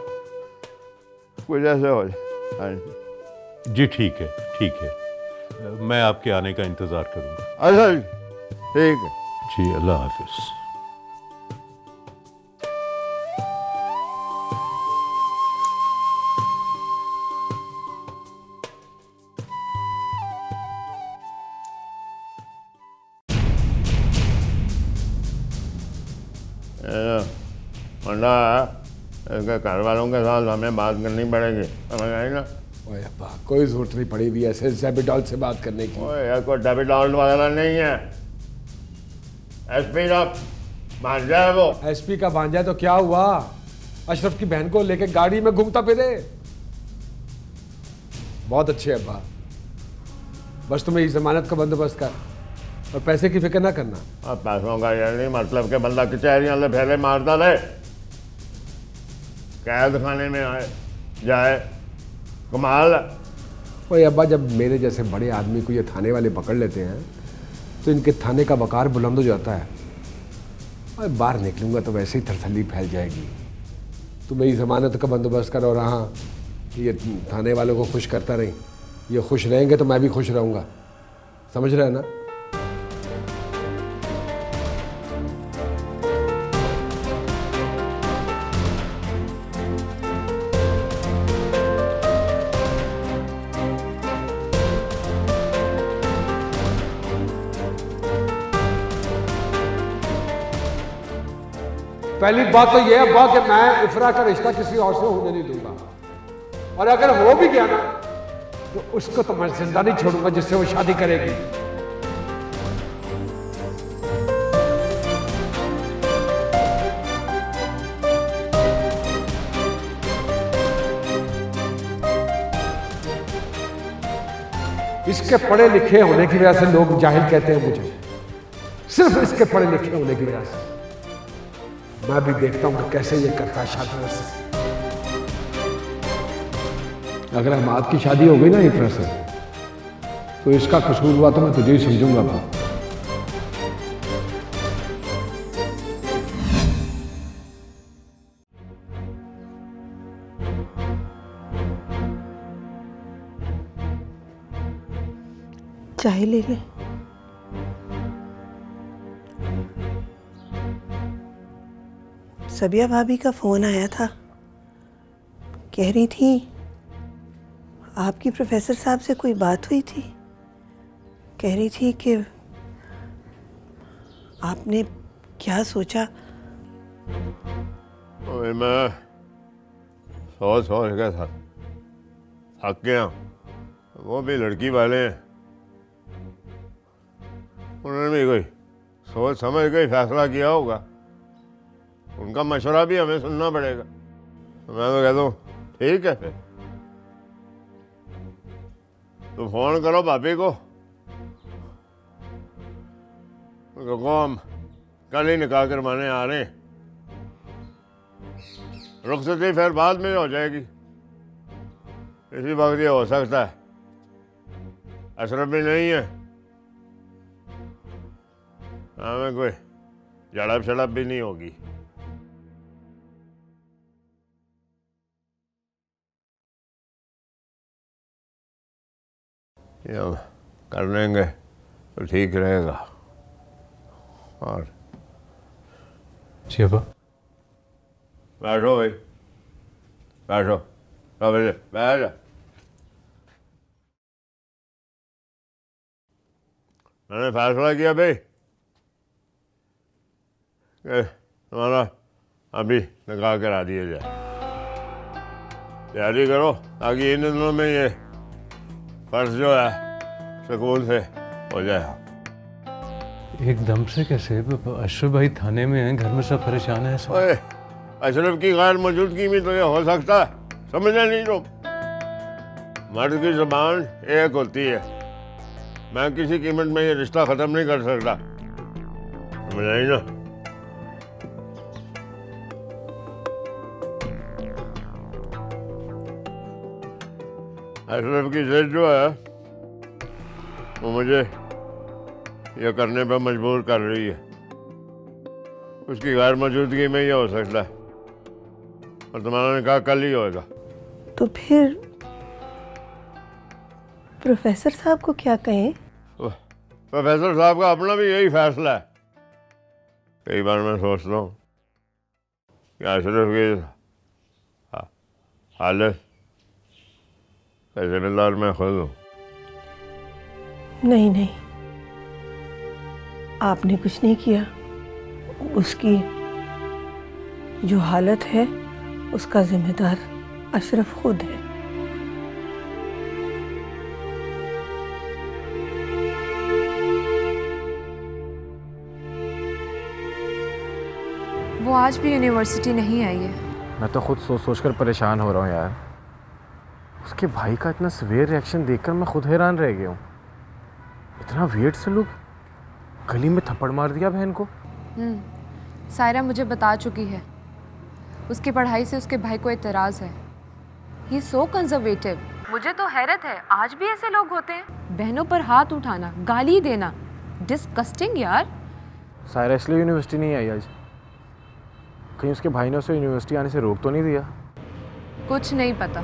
कुछ ऐसे हो जाए। हाँ जी ठीक है, ठीक है, मैं आपके आने का इंतज़ार करूँगा। अच्छा जी, ठीक है जी, अल्लाह हाफिज़। वरना इसके घर वालों के साथ हमें बात करनी पड़ेगी, समझ आई ना। ओए अब्बा, कोई जरूरत नहीं पड़ी भी ऐसे डेबिडॉल से बात करने की। ओए यार, कोई डेबिडॉल वगैरह नहीं है। एसपी का भांजा है वो। एसपी का भांजा है तो क्या हुआ? अशरफ की बहन को लेके गाड़ी में घूमता फिरे। बहुत अच्छे अब्बा, बस तुम्हें इस जमानत का बंदोबस्त कर और पैसे की फिक्र ना करना। अब पैसों का ये नहीं मतलब कि बंदा कचहरियाँ ले फैले मारता रहे, कैद खाने में आए जाए, कमाल। ओए अब्बा, जब मेरे जैसे बड़े आदमी को ये थाने वाले पकड़ लेते हैं तो इनके थाने का वकार बुलंद हो जाता है और बाहर निकलूंगा तो वैसे ही थरथली फैल जाएगी। तो मेरी ज़मानत का बंदोबस्त करो। और हाँ, ये थाने वालों को खुश करता रही। ये खुश रहेंगे तो मैं भी खुश रहूँगा, समझ रहे हैं ना। पहली बात तो यह अब्बा कि मैं इफरा का रिश्ता किसी और से होने नहीं दूंगा, और अगर हो भी गया ना तो उसको तो मैं जिंदा नहीं छोड़ूंगा जिससे वो शादी करेगी। इसके पढ़े लिखे होने की वजह से लोग जाहिल कहते हैं मुझे, सिर्फ इसके पढ़े लिखे होने की वजह से। मैं भी देखता हूं कि कैसे ये करता है शादी से। अगर हमाद की शादी हो गई ना इफरा से तो इसका कसूर हुआ तो मैं तुझे ही समझूंगा। चाय ले ले। सबिया भाभी का फोन आया था, कह रही थी आपकी प्रोफेसर साहब से कोई बात हुई थी। कह रही थी कि आपने क्या सोचा। मैं सोच के थक गया। वो भी लड़की वाले हैं, उन्होंने भी कोई सोच समझ के फैसला किया होगा। उनका मशवरा भी हमें सुनना पड़ेगा। तो मैं तो कहता हूँ ठीक है, फिर तो फोन करो भाभी को, हम कल ही निकाह करवाने आ रहे हैं। रुखसती फिर बाद में हो जाएगी, इसी वक्त ये हो सकता है। अशरफ भी नहीं है, हमें कोई झड़प शड़प भी नहीं होगी। ये हम कर लेंगे तो ठीक रहेगा। और जी अब्बा। बैठो भाई, बैठो, बैठ जा। मैंने फैसला किया भाई कि तुम्हारा अभी निकाह करा दिया जाए। तैयारी करो ताकि इन दिनों में ये फर्ज जो है सुकून से हो जाए। एकदम से कैसे? अशरफ भाई थाने में हैं, घर में सब परेशान हैं। ओए, अशरफ की गैर मौजूदगी में तो ये हो सकता है, समझे नहीं तुम? मर्द की जुबान एक होती है, मैं किसी कीमत में ये रिश्ता खत्म नहीं कर सकता, समझ आई ना? अशरफ की जिद जो है वो मुझे ये करने पर मजबूर कर रही है। उसकी गैर मौजूदगी में ये हो सकता है और तुम्हारा निकाह कल ही होएगा। तो फिर प्रोफेसर साहब को क्या कहें? प्रोफेसर साहब का अपना भी यही फैसला है। कई बार मैं सोचता हूँ कि अशरफ की हालत का जिम्मेदार मैं खुद हूँ। नहीं नहीं, आपने कुछ नहीं किया। उसकी जो हालत है उसका जिम्मेदार अशरफ खुद है। वो आज भी यूनिवर्सिटी नहीं आई है। मैं तो खुद सोच सोच कर परेशान हो रहा हूँ यार। उसके भाई का इतना सीवियर रिएक्शन देखकर मैं खुद हैरान रह गया हूँ। इतना वियर्ड सलूक, गली में थप्पड़ मार दिया बहन को। सायरा मुझे बता चुकी है, उसकी पढ़ाई से उसके भाई को एतराज़ है। ही सो कंजर्वेटिव। मुझे तो हैरत है, आज भी ऐसे लोग होते हैं। बहनों पर हाथ उठाना, गाली देना, डिस्गस्टिंग यार। सायरा इसलिए यूनिवर्सिटी नहीं आई आज? कहीं उसके भाई ने उसे यूनिवर्सिटी आने से रोक तो नहीं दिया? कुछ नहीं पता,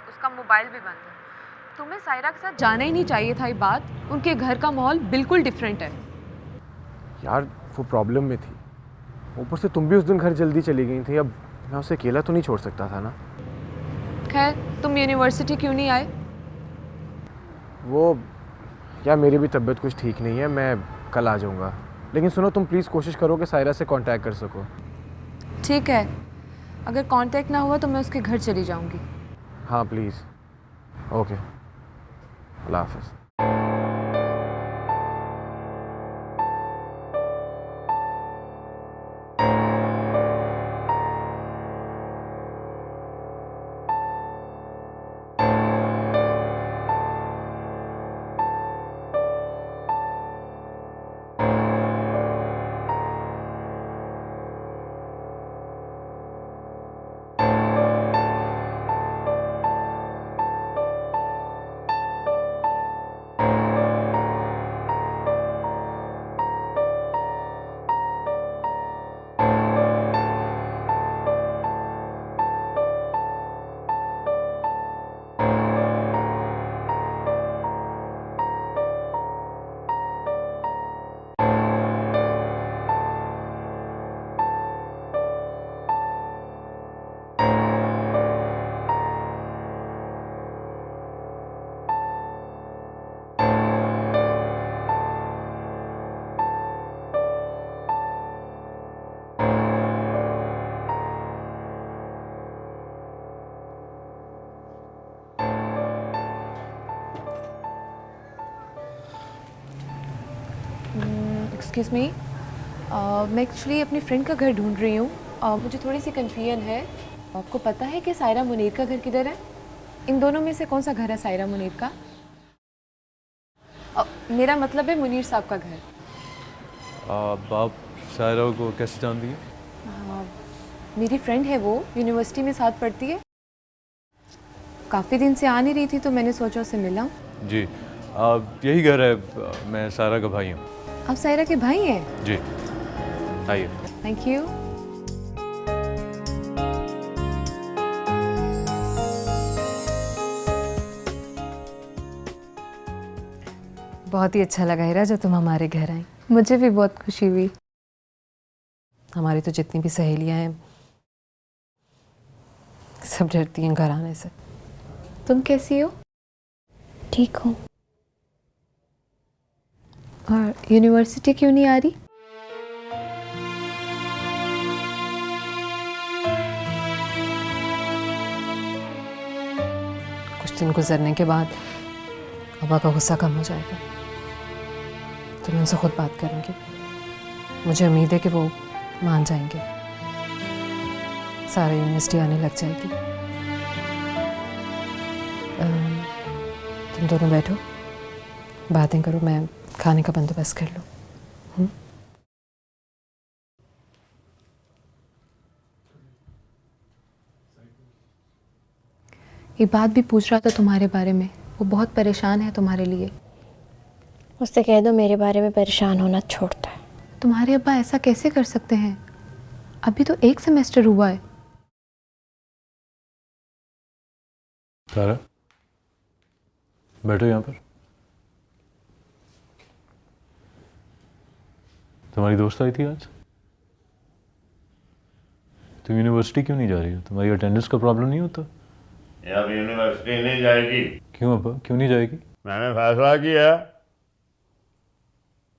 उसका मोबाइल भी बंद है। तुम्हें सायरा के साथ जाना ही नहीं चाहिए था। ये बात, उनके घर का माहौल बिल्कुल डिफरेंट है यार। वो प्रॉब्लम में थी, ऊपर से तुम भी उस दिन घर जल्दी चली गई थी। अब मैं उसे अकेला तो नहीं छोड़ सकता था ना। खैर, तुम यूनिवर्सिटी क्यों नहीं आए? वो यार मेरी भी तबीयत कुछ ठीक नहीं है, मैं कल आ जाऊँगा। लेकिन सुनो, तुम प्लीज़ कोशिश करो कि सायरा से कांटेक्ट कर सको। ठीक है, अगर कांटेक्ट ना हुआ तो मैं उसके घर चली जाऊंगी। हाँ प्लीज़। ओके, अल्लाह हाफ़िज़। एक्सक्यूज़ मी, मैं एक्चुअली अपनी फ्रेंड का घर ढूंढ रही हूँ। मुझे थोड़ी सी कन्फ्यूजन है। आपको पता है कि सायरा मुनीर का घर किधर है? इन दोनों में से कौन सा घर है सायरा मुनीर का? मेरा मतलब है मुनीर साहब का घर। आप सायरा को कैसे जानती हैं? मेरी फ्रेंड है, वो यूनिवर्सिटी में साथ पढ़ती है। काफ़ी दिन से आ नहीं रही थी तो मैंने सोचा उससे मिला। जी, यही घर है, मैं सारा का भाई हूँ। आप सायरा के भाई हैं? जी, आइए। Thank you. बहुत ही अच्छा लगा हीरा जब तुम हमारे घर आई। मुझे भी बहुत खुशी हुई। हमारी तो जितनी भी सहेलियां हैं सब डरती हैं घर आने से। तुम कैसी हो? ठीक हूँ। और यूनिवर्सिटी क्यों नहीं आ रही? कुछ दिन गुजरने के बाद अब्बा का गुस्सा कम हो जाएगा तो मैं उनसे खुद बात करूंगी। मुझे उम्मीद है कि वो मान जाएंगे। सारा यूनिवर्सिटी आने लग जाएगी। तुम दोनों बैठो, बातें करो, मैं खाने का बंदोबस्त कर लूँ। ये बात भी पूछ रहा था तुम्हारे बारे में। वो बहुत परेशान है तुम्हारे लिए। उससे कह दो मेरे बारे में परेशान होना छोड़ता है। तुम्हारे अब्बा ऐसा कैसे कर सकते हैं? अभी तो 1 सेमेस्टर हुआ है। सारा, बैठो यहाँ पर। तुम्हारी दोस्त आई थी आज? तुम यूनिवर्सिटी क्यों नहीं जा रही हो? तुम्हारी अटेंडेंस का प्रॉब्लम नहीं होता? ये अब यूनिवर्सिटी नहीं जाएगी। क्यों अब्बा, क्यों नहीं जाएगी? मैंने फैसला किया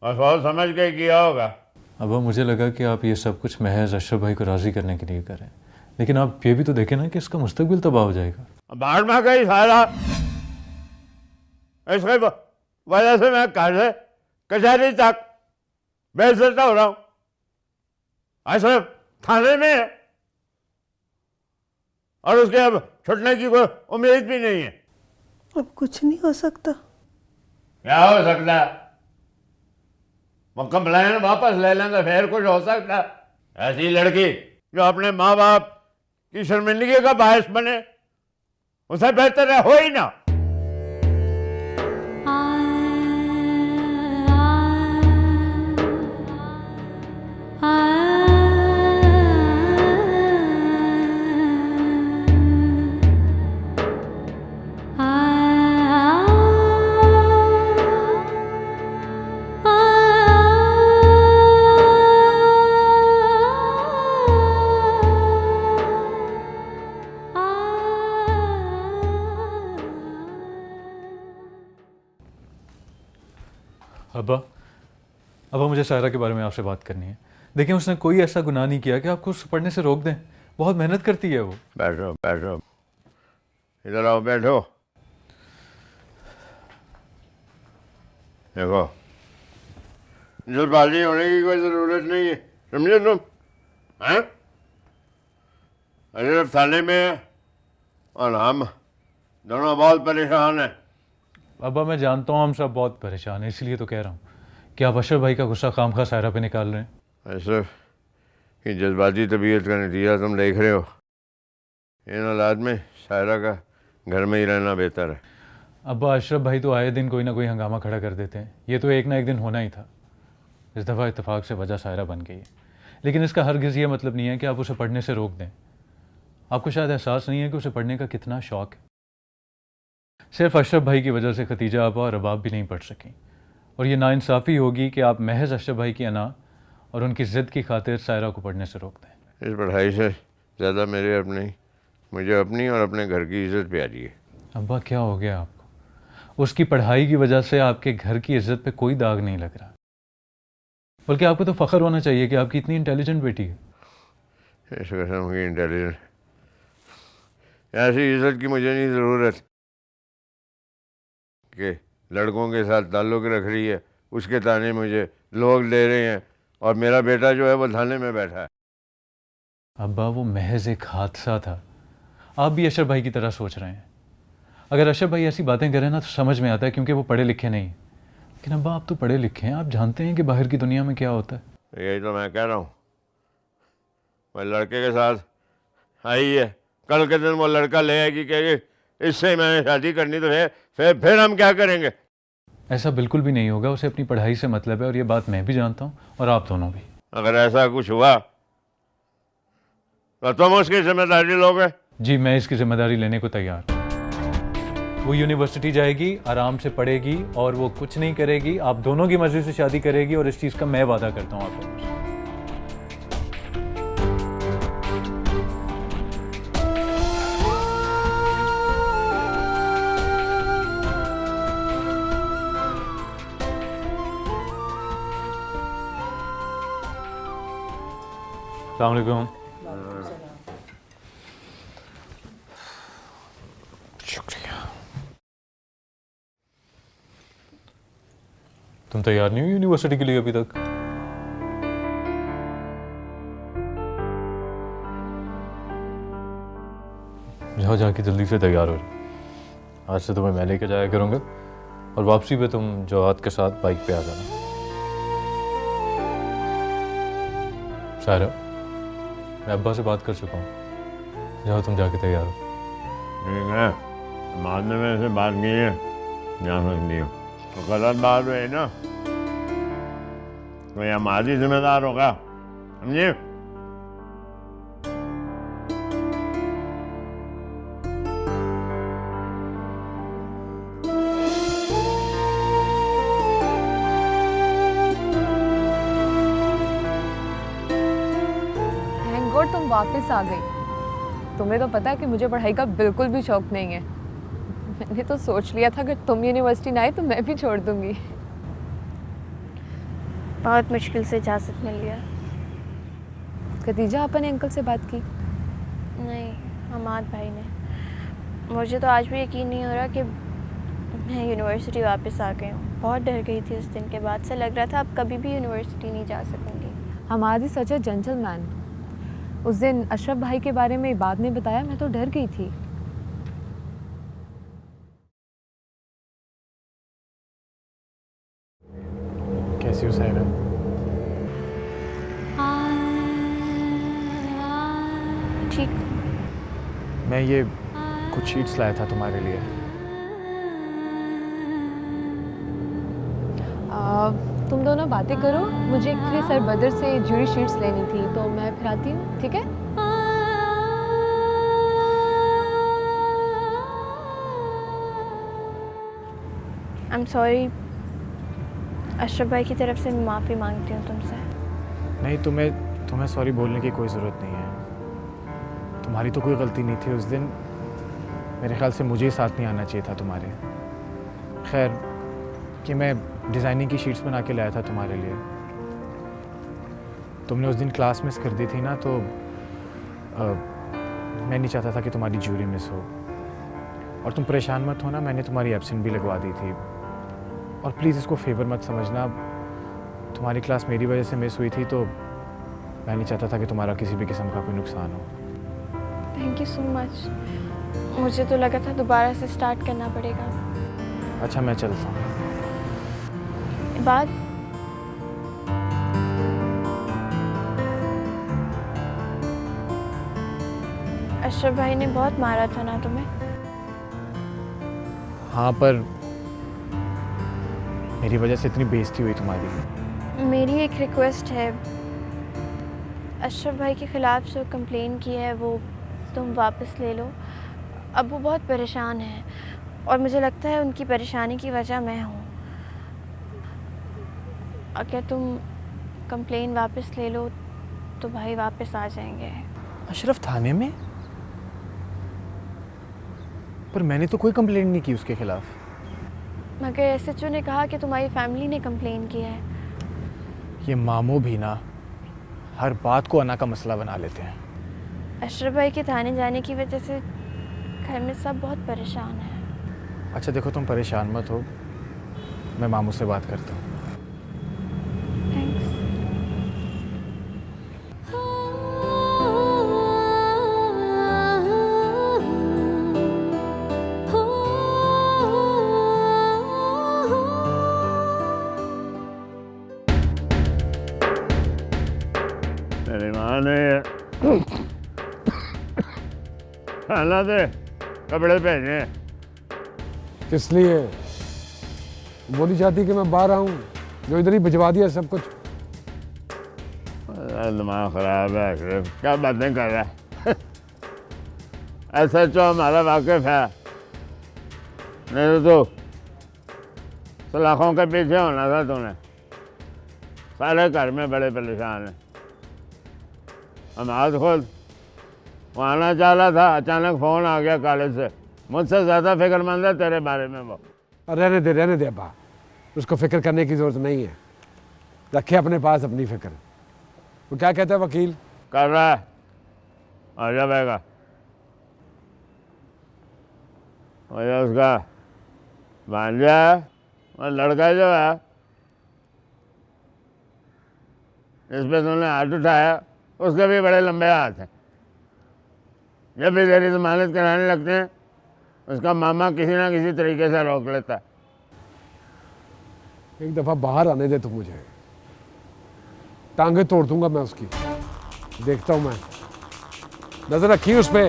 और सोच समझ के किया होगा। अब्बा मुझे लगा कि आप ये सब कुछ महज अशरफ भाई को राज़ी करने के लिए करें, लेकिन आप ये भी तो देखें ना कि इसका मुस्तकबिल तबाह हो जाएगा। बाढ़ में गई सारा, इसकी वजह से मैं घर से कचहरी तक बेइज्जत हो रहा हूँ। अशरफ थाने में है और उसके अब छुटने की कोई उम्मीद भी नहीं है। अब कुछ नहीं हो सकता। क्या हो सकता है? वो कंप्लेन वापस ले लेंगे, फिर कुछ हो सकता है। ऐसी लड़की जो अपने माँ बाप की शर्मिंदगी का बायस बने, उसे बेहतर है हो ही ना। अब्बा मुझे सायरा के बारे में आपसे बात करनी है। देखिए उसने कोई ऐसा गुनाह नहीं किया कि आपको उसे पढ़ने से रोक दें। बहुत मेहनत करती है वो। बैठो बैठो, इधर आओ बैठो। देखो, जल्दबाजी होने की कोई ज़रूरत नहीं है, समझे तुम? हैं? अशरफ थाने में है और हम दोनों बहुत परेशान हैं। अब्बा मैं जानता हूँ हम सब बहुत परेशान हैं, इसलिए तो कह रहा हूँ कि आप अशरफ भाई का गुस्सा खामखा सायरा पे निकाल रहे हैं। अशरफ की जज्बाती तबीयत का नतीजा तुम देख रहे हो। इन हालात में सायरा का घर में ही रहना बेहतर है। अब्बा अशरफ भाई तो आए दिन कोई ना कोई हंगामा खड़ा कर देते हैं। ये तो एक ना एक दिन होना ही था। इस दफ़ा इत्तेफाक से वजह सायरा बन गई है, लेकिन इसका हरगिज़ ये मतलब नहीं है कि आप उसे पढ़ने से रोक दें। आपको शायद एहसास नहीं है कि उसे पढ़ने का कितना शौक़ है। सिर्फ अशरफ भाई की वजह से खतीजा आपा और रबाब भी नहीं पढ़ सकें, और ये नाइंसाफ़ी होगी कि आप महज अशरफ भाई की अना और उनकी ज़िद की खातिर सायरा को पढ़ने से रोक दें। इस पढ़ाई से ज़्यादा मुझे अपनी और अपने घर की इज़्ज़त प्यारी है। अब्बा क्या हो गया आपको? उसकी पढ़ाई की वजह से आपके घर की इज़्ज़त पे कोई दाग नहीं लग रहा, बल्कि आपको तो फ़ख्र होना चाहिए कि आपकी इतनी इंटेलिजेंट बेटी है। इस कसम की इंटेलिजेंट, ऐसी इज़्ज़त की मुझे नहीं ज़रूरत कि लड़कों के साथ ताल्लुक़ रख रही है, उसके ताने मुझे लोग ले रहे हैं और मेरा बेटा जो है वो थाने में बैठा है। अब्बा वो महज एक हादसा था। आप भी अशरफ भाई की तरह सोच रहे हैं। अगर अशरफ भाई ऐसी बातें करें ना तो समझ में आता है, क्योंकि वो पढ़े लिखे नहीं। लेकिन अब्बा आप तो पढ़े लिखे हैं, आप जानते हैं कि बाहर की दुनिया में क्या होता है। यही तो मैं कह रहा हूँ। वह लड़के के साथ आई है, कल के दिन वो लड़का ले आएगी, कहेगी इससे मैंने शादी करनी, तो फिर हम क्या करेंगे? ऐसा बिल्कुल भी नहीं होगा, उसे अपनी पढ़ाई से मतलब है और ये बात मैं भी जानता हूँ और आप दोनों भी। अगर ऐसा कुछ हुआ तो तुम उसकी जिम्मेदारी लोगे? जी, मैं इसकी जिम्मेदारी लेने को तैयार हूँ। वो यूनिवर्सिटी जाएगी, आराम से पढ़ेगी और वो कुछ नहीं करेगी, आप दोनों की मर्जी से शादी करेगी और इस चीज़ का मैं वादा करता हूँ आप दोनों से। अस्सलाम वालेकुम। शुक्रिया। तुम तैयार नहीं हो यूनिवर्सिटी के लिए अभी तक? जाओ, जाके जल्दी से तैयार हो जाओ। आज से तुम्हें मैं लेके जाया करूँगा और वापसी पे तुम जवाद के साथ बाइक पे आ जाना। सारा, मैं अब्बा से बात कर चुका हूँ, जाओ तुम जाके तैयार हो। ठीक है, बाद में मेरे से बात की है, ध्यान रख लियो। तो गलत बात हुई ना तो ये हमारी जिम्मेदार होगा, समझे? थैंक गॉड तुम वापस आ गई। तुम्हें तो पता है कि मुझे पढ़ाई का बिल्कुल भी शौक नहीं है। मैंने तो सोच लिया था अगर तुम यूनिवर्सिटी ना आए तो मैं भी छोड़ दूंगी। बहुत मुश्किल से इजाज़त मिल लिया। खदीजा आपा ने अंकल से बात की? नहीं, हमाद भाई ने। मुझे तो आज भी यकीन नहीं हो रहा कि मैं यूनिवर्सिटी वापस आ गई हूँ। बहुत डर गई थी उस दिन के बाद से, लग रहा था अब कभी भी यूनिवर्सिटी नहीं जा सकूँगी। Hammad is such a gentleman. उस दिन अशरफ भाई के बारे में इबाद ने बताया, मैं तो डर गई थी। कैसी हो साहिरा? ठीक। मैं ये कुछ शीट्स लाया था तुम्हारे लिए। तुम दोनों बातें करो, मुझे एक्चुअली सर बदर से ज्यूरी शीट्स लेनी थी तो मैं फिर आती हूँ, ठीक है? I am sorry. अशरफ भाई की तरफ से मैं माफ़ी मांगती हूँ तुमसे। नहीं, तुम्हें सॉरी बोलने की कोई ज़रूरत नहीं है। तुम्हारी तो कोई गलती नहीं थी उस दिन। मेरे ख्याल से मुझे ही साथ नहीं आना चाहिए था तुम्हारे। खैर कि मैं डिज़ाइनिंग की शीट्स बना के लाया था तुम्हारे लिए। तुमने उस दिन क्लास मिस कर दी थी ना, तो मैं नहीं चाहता था कि तुम्हारी ज्यूरी मिस हो। और तुम परेशान मत होना, मैंने तुम्हारी एब्सेंट भी लगवा दी थी। और प्लीज़ इसको फेवर मत समझना, तुम्हारी क्लास मेरी वजह से मिस हुई थी तो मैं नहीं चाहता था कि तुम्हारा किसी भी किस्म का कोई नुकसान हो। Thank you so much. मुझे तो लगा था दोबारा से स्टार्ट करना पड़ेगा। अच्छा, मैं चलता हूँ। बात अशरफ भाई ने बहुत मारा था ना तुम्हें? हाँ, पर मेरी वजह से इतनी बेइज्जती हुई तुम्हारी। मेरी एक रिक्वेस्ट है, अशरफ भाई के ख़िलाफ़ जो कंप्लेन की है वो तुम वापस ले लो। अब वो बहुत परेशान है और मुझे लगता है उनकी परेशानी की वजह मैं हूँ। अगर तुम कंप्लेन वापस ले लो तो भाई वापस आ जाएंगे। अशरफ थाने में? पर मैंने तो कोई कंप्लेंट नहीं की उसके खिलाफ। मगर एसएचओ ने कहा कि तुम्हारी फैमिली ने कंप्लेन किया है। ये मामू भी ना हर बात को अना का मसला बना लेते हैं। अशरफ भाई के थाने जाने की वजह से घर में सब बहुत परेशान हैं। अच्छा देखो, तुम परेशान मत हो, मैं मामू से बात करता हूँ। मेरी माँ ने खाना दे कपड़े पहने। किस लिए? वो नहीं चाहती कि मैं बाहर आऊँ, जो इधर ही भिजवा दिया सब कुछ। दिमाग खराब है अशरफ, क्या बातें कर रहा है। ऐसा तो हमारा वाकिफ है, नहीं तो सलाखों के पीछे होना था तूने। सारे घर में बड़े परेशान हैं। हम आज खुद वो आना चाह रहा था, अचानक फ़ोन आ गया कॉलेज से। मुझसे ज़्यादा फिक्रमंद है तेरे बारे में वो। रहने दे अब्बा, उसको फिक्र करने की ज़रूरत नहीं है। रखे अपने पास अपनी फिक्र। वो क्या कहता है वकील? कर रहा है, आ जाएगा। और उसका भांजा है और लड़का जो है, इस पे तुमने हाथ उठाया, उसके भी बड़े लंबे हाथ हैं। जब भी तेरी जमानत कराने लगते हैं, उसका मामा किसी ना किसी तरीके से रोक लेता है। एक दफ़ा बाहर आने दे तू मुझे, टांगे तोड़ दूंगा मैं उसकी। देखता हूँ मैं, नजर रखी उस पे,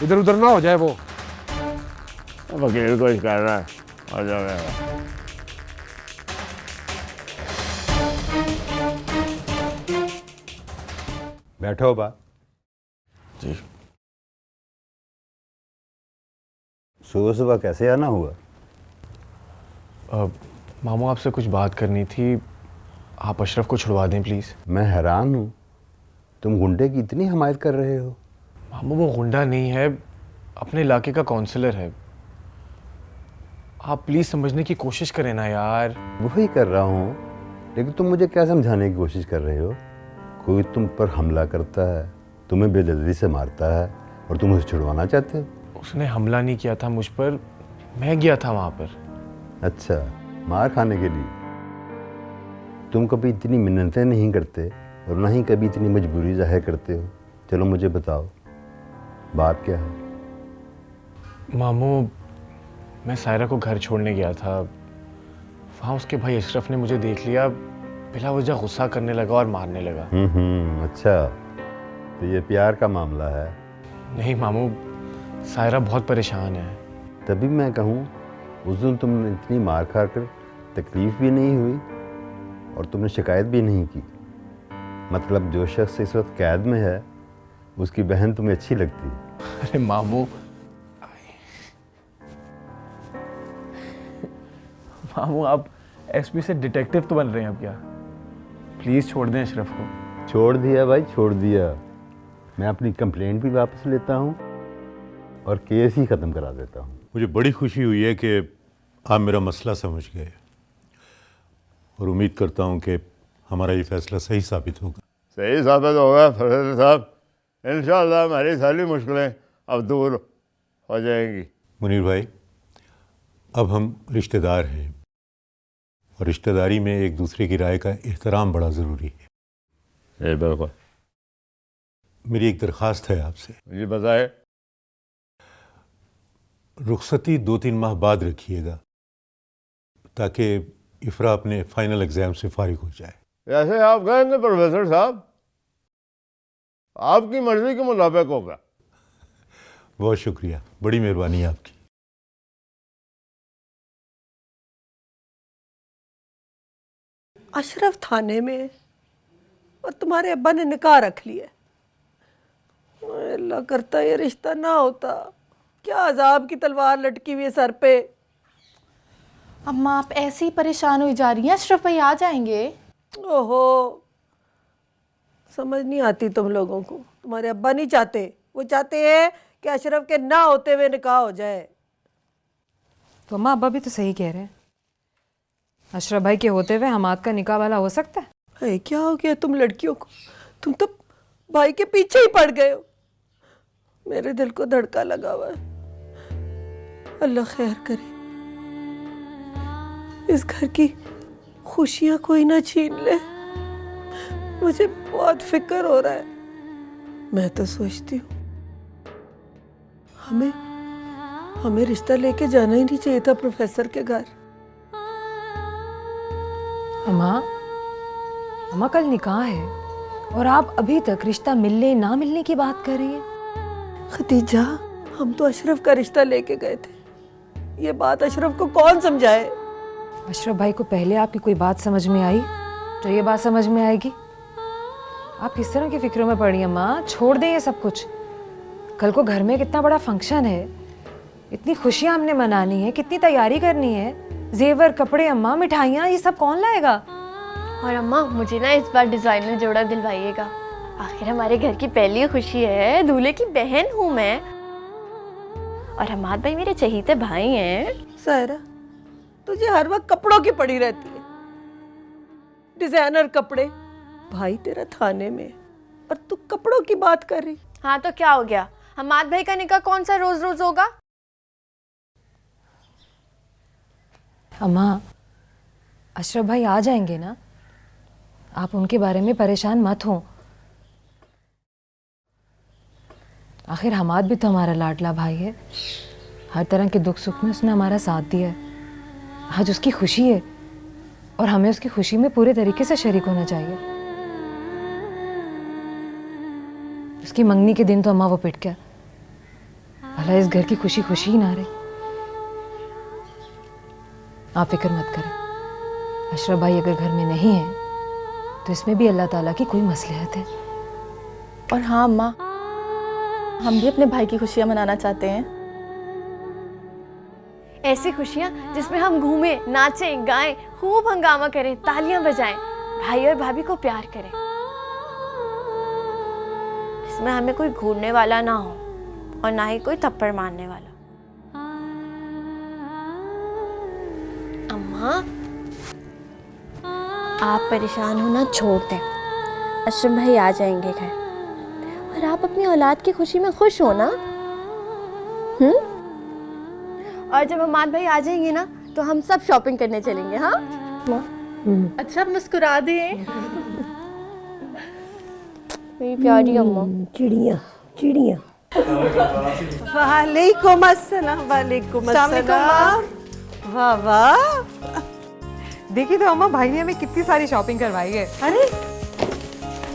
इधर उधर ना हो जाए वो। वकील कोशिश कर रहा है, आ जाएगा। बैठो बा। जी। सुबह सुबह कैसे आना हुआ? मामू आपसे कुछ बात करनी थी, आप अशरफ को छुड़वा दें प्लीज़। मैं हैरान हूँ, तुम गुंडे की इतनी हमायत कर रहे हो। मामू वो गुंडा नहीं है, अपने इलाके का काउंसलर है। आप प्लीज़ समझने की कोशिश करें ना यार। वही कर रहा हूँ, लेकिन तुम मुझे क्या समझाने की कोशिश कर रहे हो? कोई तुम पर हमला करता है, तुम्हें बेदर्दी से मारता है और तुम उसे छुड़वाना चाहते हो? उसने हमला नहीं किया था मुझ पर, मैं गया था वहाँ पर। अच्छा, मार खाने के लिए? तुम कभी इतनी मिन्नतें नहीं करते और ना ही कभी इतनी मजबूरी जाहिर करते हो। चलो मुझे बताओ, बात क्या है? मामू, मैं सायरा को घर छोड़ने गया था, वहाँ उसके भाई अशरफ ने मुझे देख लिया, बिला वजह गुस्सा करने लगा और मारने लगा। अच्छा, तो ये प्यार का मामला है? नहीं मामू, सायरा बहुत परेशान है। तभी मैं कहूँ, उस दिन तुमने इतनी मार खा कर तकलीफ भी नहीं हुई और तुमने शिकायत भी नहीं की। मतलब जो शख्स इस वक्त कैद में है, उसकी बहन तुम्हें अच्छी लगती है। अरे मामू, मामू आप एसपी से डिटेक्टिव तो बन रहे हैं अब क्या? प्लीज़ छोड़ दें अशरफ को। छोड़ दिया भाई, छोड़ दिया। मैं अपनी कंप्लेंट भी वापस लेता हूँ और केस ही ख़त्म करा देता हूँ। मुझे बड़ी खुशी हुई है कि आप मेरा मसला समझ गए और उम्मीद करता हूँ कि हमारा ये फैसला सही साबित होगा। सही साबित होगा फरहद साहब, इंशाअल्लाह हमारी सारी मुश्किलें अब दूर हो जाएंगी। मुनीर भाई, अब हम रिश्तेदार हैं और रिश्तेदारी में एक दूसरे की राय का एहतराम बड़ा ज़रूरी है। बिल्कुल। मेरी एक दरख्वास्त है आपसे। जी बताए। रुखसती 2-3 माह बाद रखिएगा ताकि इफ्रा अपने फाइनल एग्ज़ाम से फारिग हो जाए। ऐसे आप कहेंगे प्रोफेसर साहब, आपकी मर्जी के मुताबिक होगा। बहुत शुक्रिया, बड़ी मेहरबानी आपकी। अशरफ थाने में और तुम्हारे अब्बा ने निकाह रख लिया। अल्लाह करता ये रिश्ता ना होता, क्या अजाब की तलवार लटकी हुई है सर पे। अम्मा आप ऐसे ही परेशान हुई जा रही हैं, अशरफ भाई आ जाएंगे। ओहो, समझ नहीं आती तुम लोगों को। तुम्हारे अब्बा नहीं चाहते, वो चाहते हैं कि अशरफ के ना होते हुए निकाह हो जाए। तो अम्मा अब्बा भी तो सही कह रहे हैं, अशरफ भाई के होते हुए हमाद का निकाह वाला हो सकता है। अरे क्या हो गया तुम लड़कियों को, तुम तो भाई के पीछे ही पड़ गए हो। मेरे दिल को धड़का लगा हुआ है। अल्लाह खैर करे, इस घर की खुशियां कोई ना छीन ले। मुझे बहुत फिक्र हो रहा है। मैं तो सोचती हूँ हमें रिश्ता लेके जाना ही नहीं चाहिए था प्रोफेसर के घर। अम्मा कल निकाह है और आप अभी तक रिश्ता मिलने ना मिलने की बात कर रही हैं। खदीजा, हम तो अशरफ का रिश्ता लेके गए थे। ये बात अशरफ को कौन समझाए? अशरफ भाई को पहले आपकी कोई बात समझ में आई तो ये बात समझ में आएगी? आप किस तरह की फिक्रों में पड़ी हैं माँ? छोड़ दें ये सब कुछ। कल को घर में कितना बड़ा फंक्शन है, इतनी खुशियाँ हमने मनानी है, कितनी तैयारी करनी है, जेवर, कपड़े, अम्मा, मिठाइयाँ, ये सब कौन लाएगा? और अम्मा मुझे ना इस बार डिजाइनर जोड़ा दिलवाइएगा। आखिर हमारे घर की पहली खुशी है, दूल्हे की बहन हूँ मैं, और हमाद भाई मेरे चहीते भाई हैं। सायरा, तुझे हर वक्त कपड़ों की पड़ी रहती है, डिजाइनर कपड़े। भाई तेरा थाने में और तू कपड़ों की बात कर रही। हाँ तो क्या हो गया, हमाद भाई का निकाह कौन सा रोज रोज होगा? अम्मा, अशरफ भाई आ जाएंगे ना, आप उनके बारे में परेशान मत हो। आखिर हमाद भी तो हमारा लाडला भाई है, हर तरह के दुख सुख में उसने हमारा साथ दिया है। आज उसकी खुशी है और हमें उसकी खुशी में पूरे तरीके से शरीक होना चाहिए। उसकी मंगनी के दिन तो अम्मा वो पिट गया, भला इस घर की खुशी खुशी ही ना रही। आप फिक्र मत करें, अशरफ भाई अगर घर में नहीं है तो इसमें भी अल्लाह ताला की कोई मसलहत है। और हाँ अम्मा, हम भी अपने भाई की खुशियाँ मनाना चाहते हैं। ऐसी खुशियाँ जिसमें हम घूमें, नाचें, गाएं, खूब हंगामा करें, तालियां बजाएं, भाई और भाभी को प्यार करें, जिसमें हमें कोई घूरने वाला ना हो और ना ही कोई थप्पड़ मारने वाला। अम्मा, आप परेशान होना छोड़ दें, अशरफ भाई आ जाएंगे घर, और आप अपनी औलाद की खुशी में खुश हो ना। और जब हमाद भाई आ जाएंगे ना तो हम सब शॉपिंग करने चलेंगे। हाँ अच्छा मुस्कुरा दे। मेरी प्यारी अम्मा। चिड़िया चिड़िया। वालेकुम अस्सलाम। वालेकुम अस्सलाम। वाह वाह, देखिए तो अम्मा, भाई ने हमें कितनी सारी शॉपिंग करवाई है। अरे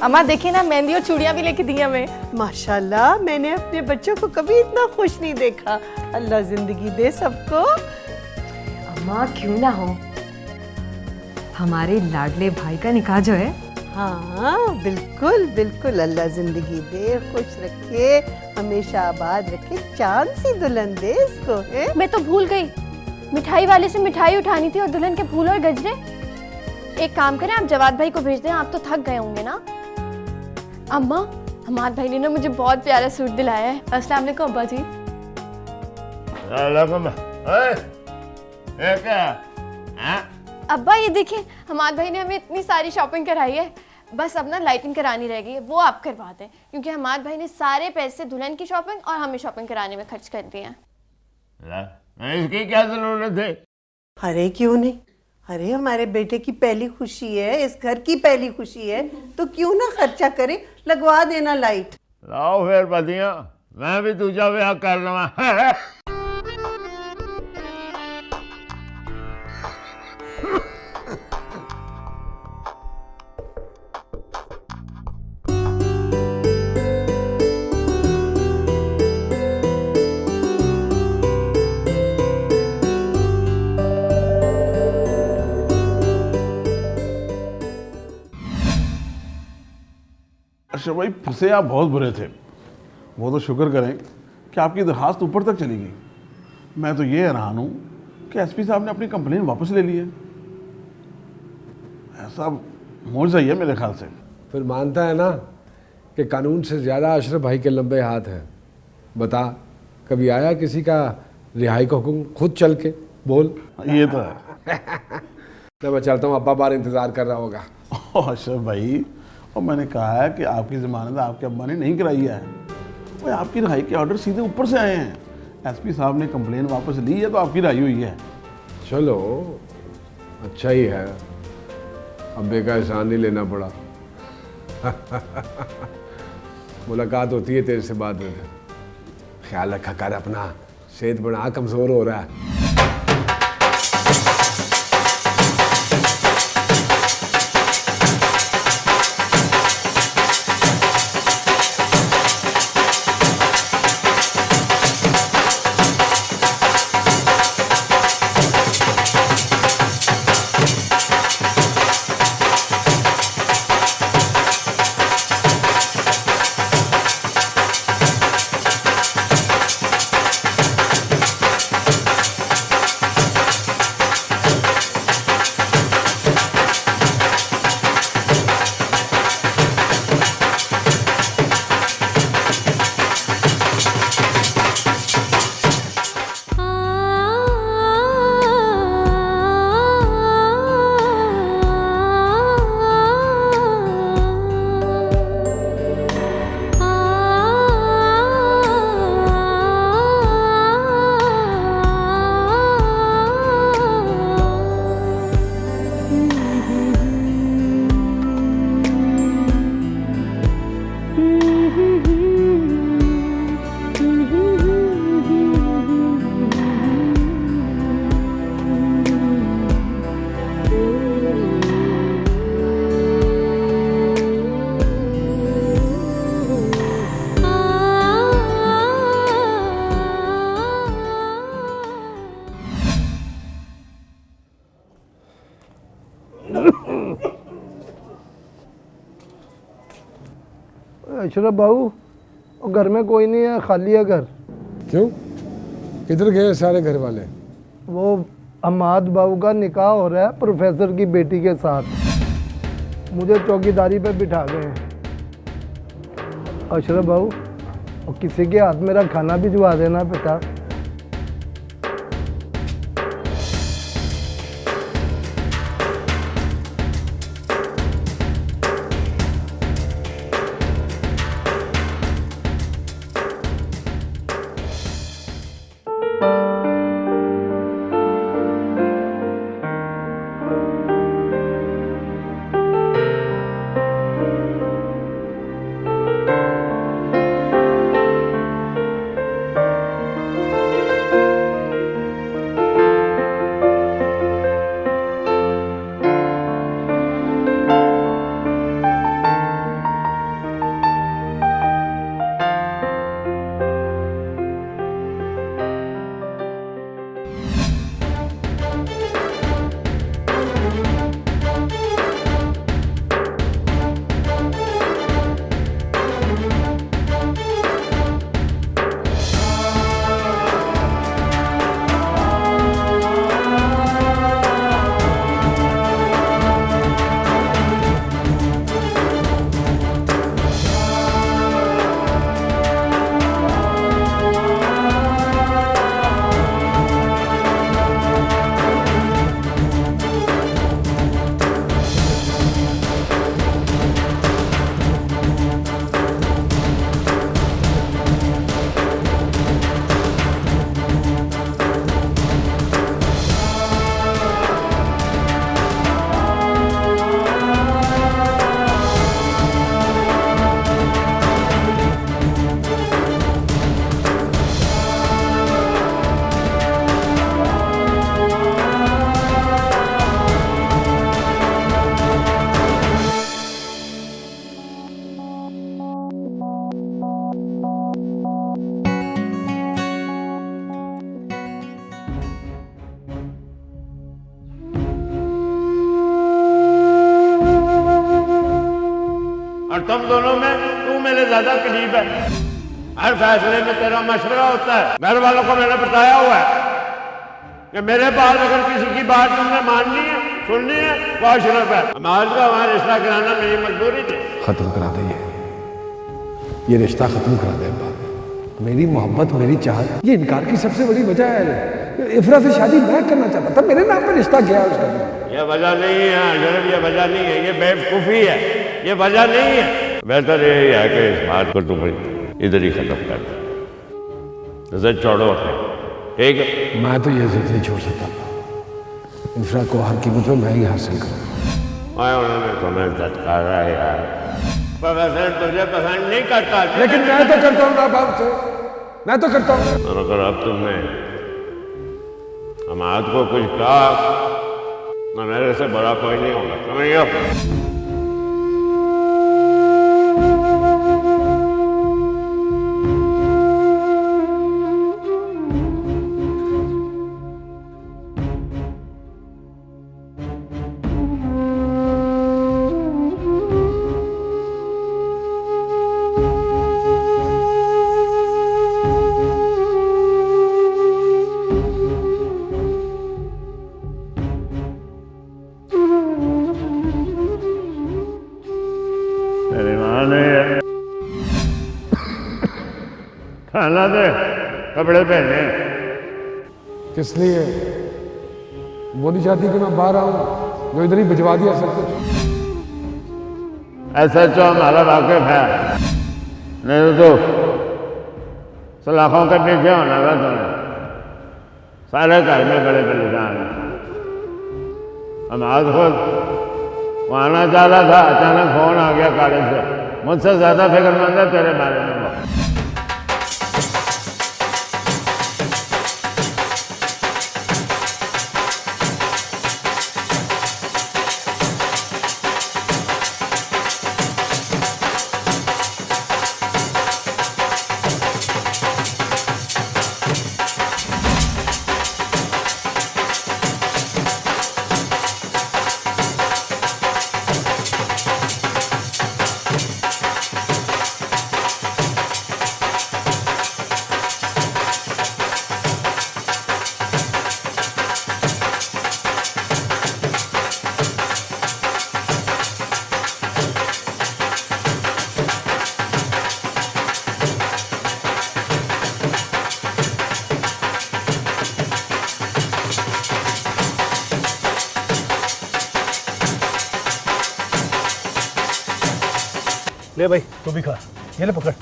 अम्मा देखिए ना, मेहंदी और चूड़ियां भी लेके दी हमें। माशाल्लाह, मैंने अपने बच्चों को कभी इतना खुश नहीं देखा। अल्लाह जिंदगी दे सबको। अम्मा क्यों ना हो, हमारे लाडले भाई का निकाह जो है। हाँ बिल्कुल बिल्कुल, अल्लाह जिंदगी दे, खुश रखे, हमेशा आबाद रखे, चांद सी दुल्हन दे इसको। है? मैं तो भूल गई, मिठाई वाले से मिठाई उठानी थी और दुल्हन के फूल और गजरे। एक काम करें, आप जवाद भाई को भेज दें, आप तो थक गए होंगे ना। अम्मा, हमाद भाई ने ना मुझे बहुत प्यारा सूट दिलाया है। अस्सलाम वालेकुम अब्बा जी। अब्बा ये देखिए, हमाद भाई ने हमें इतनी सारी शॉपिंग कराई है, बस अब ना लाइटिंग करानी रह गई है, वो आप करवा दें, क्योंकि हमाद भाई ने सारे पैसे दुल्हन की शॉपिंग और हमें शॉपिंग कराने में खर्च कर दिए हैं। इसकी क्या जरूरत है? अरे क्यों नहीं, अरे हमारे बेटे की पहली खुशी है, इस घर की पहली खुशी है, तो क्यों ना खर्चा करे, लगवा देना लाइट। लाओ फिर बदियां, मैं भी दूजा ब्याह कर लवा। अशरफ भाई, फिर से आप बहुत बुरे थे। वो तो शुक्र करें कि आपकी दरखास्त ऊपर तक चली गई। मैं तो ये हैरान हूँ कि एसपी साहब ने अपनी कंप्लेन वापस ले ली है। ऐसा मौजूद ही है मेरे ख्याल से। फिर मानता है ना कि कानून से ज़्यादा अशरफ भाई के लंबे हाथ हैं। बता, कभी आया किसी का रिहाई का हुक्म खुद चल के? बोल। ये तो है। तो मैं चलता हूँ, अब्बा बार इंतज़ार कर रहा होगा। अशरफ भाई, और मैंने कहा है कि आपकी ज़मानत आपके अब्बा ने नहीं कराई है। भाई आपकी रिहाई के ऑर्डर सीधे ऊपर से आए हैं। एसपी साहब ने कंप्लेन वापस ली है तो आपकी रिहाई हुई है। चलो अच्छा ही है, अब्बे का एहसान नहीं लेना पड़ा। मुलाकात होती है तेरे से बाद में। ख्याल रखा कर अपना, सेहत बना, कमज़ोर हो रहा है। अशरफ बाबू घर में कोई नहीं है, खाली है घर। क्यों? किधर गए सारे घर वाले? वो अमाद बाबू का निकाह हो रहा है प्रोफेसर की बेटी के साथ, मुझे चौकीदारी पे बिठा गए हैं। अशरफ बाबू, और किसी के हाथ मेरा खाना भिजवा देना बेटा। और तुम दोनों में तू मेरे ज्यादा करीब है। हर फैसले में तेरा मशवरा होता है। घर वालों को मैंने बताया हुआ है कि मेरे पास अगर किसी की बात तुमने माननी है, सुननी है, वो अशरफ है। आज का हमारा रिश्ता कराना मेरी मजबूरी थी। खत्म करा दे ये रिश्ता खत्म करा दे अब्बा। मेरी मोहब्बत, मेरी चाहत, ये इनकार की सबसे बड़ी वजह है। इफरा से शादी मैं करना चाहता था, मेरे नाम पर रिश्ता गया उसका। ये वजह नहीं है अशरफ, ये वजह नहीं है, ये बेवकूफ़ी है, ये वजह नहीं है। बेहतर यही है कि इस बात को तुम इधर ही खत्म कर दो, इज्जत छोड़ो अपने, ठीक है? मैं तो ये इज्जत नहीं छोड़ सकता। इफरा को हर कीमत में मैं ही हासिल करूँ। उन्होंने तुम्हें इज्जत कर रहा है यार, प्रोफेसर तुझे पसंद नहीं करता। लेकिन मैं तो करता हूँ ना बाप से, मैं तो करता हूँ। और अगर अब तुमने अमाद को कुछ कहा ना, मेरे से बड़ा कोई नहीं होगा, समझिए? खाना दे, कपड़े पहने। किस लिए? वो नहीं चाहती कि मैं बाहर आऊं, जो इधर ही भिजवा दिया सब कुछ। ऐसा तो हमारा वाकिफ है, नहीं तो सलाखों के पीछे होना था तुम्हें। सारे घर में बड़े परेशान हैं। हम आज खुद वो आना चाह रहा था, अचानक फोन आ गया कॉलेज से। मुझसे ज्यादा फिक्रमंद है तेरे बारे में। ले भाई तू भी खा, ये ले पकड़।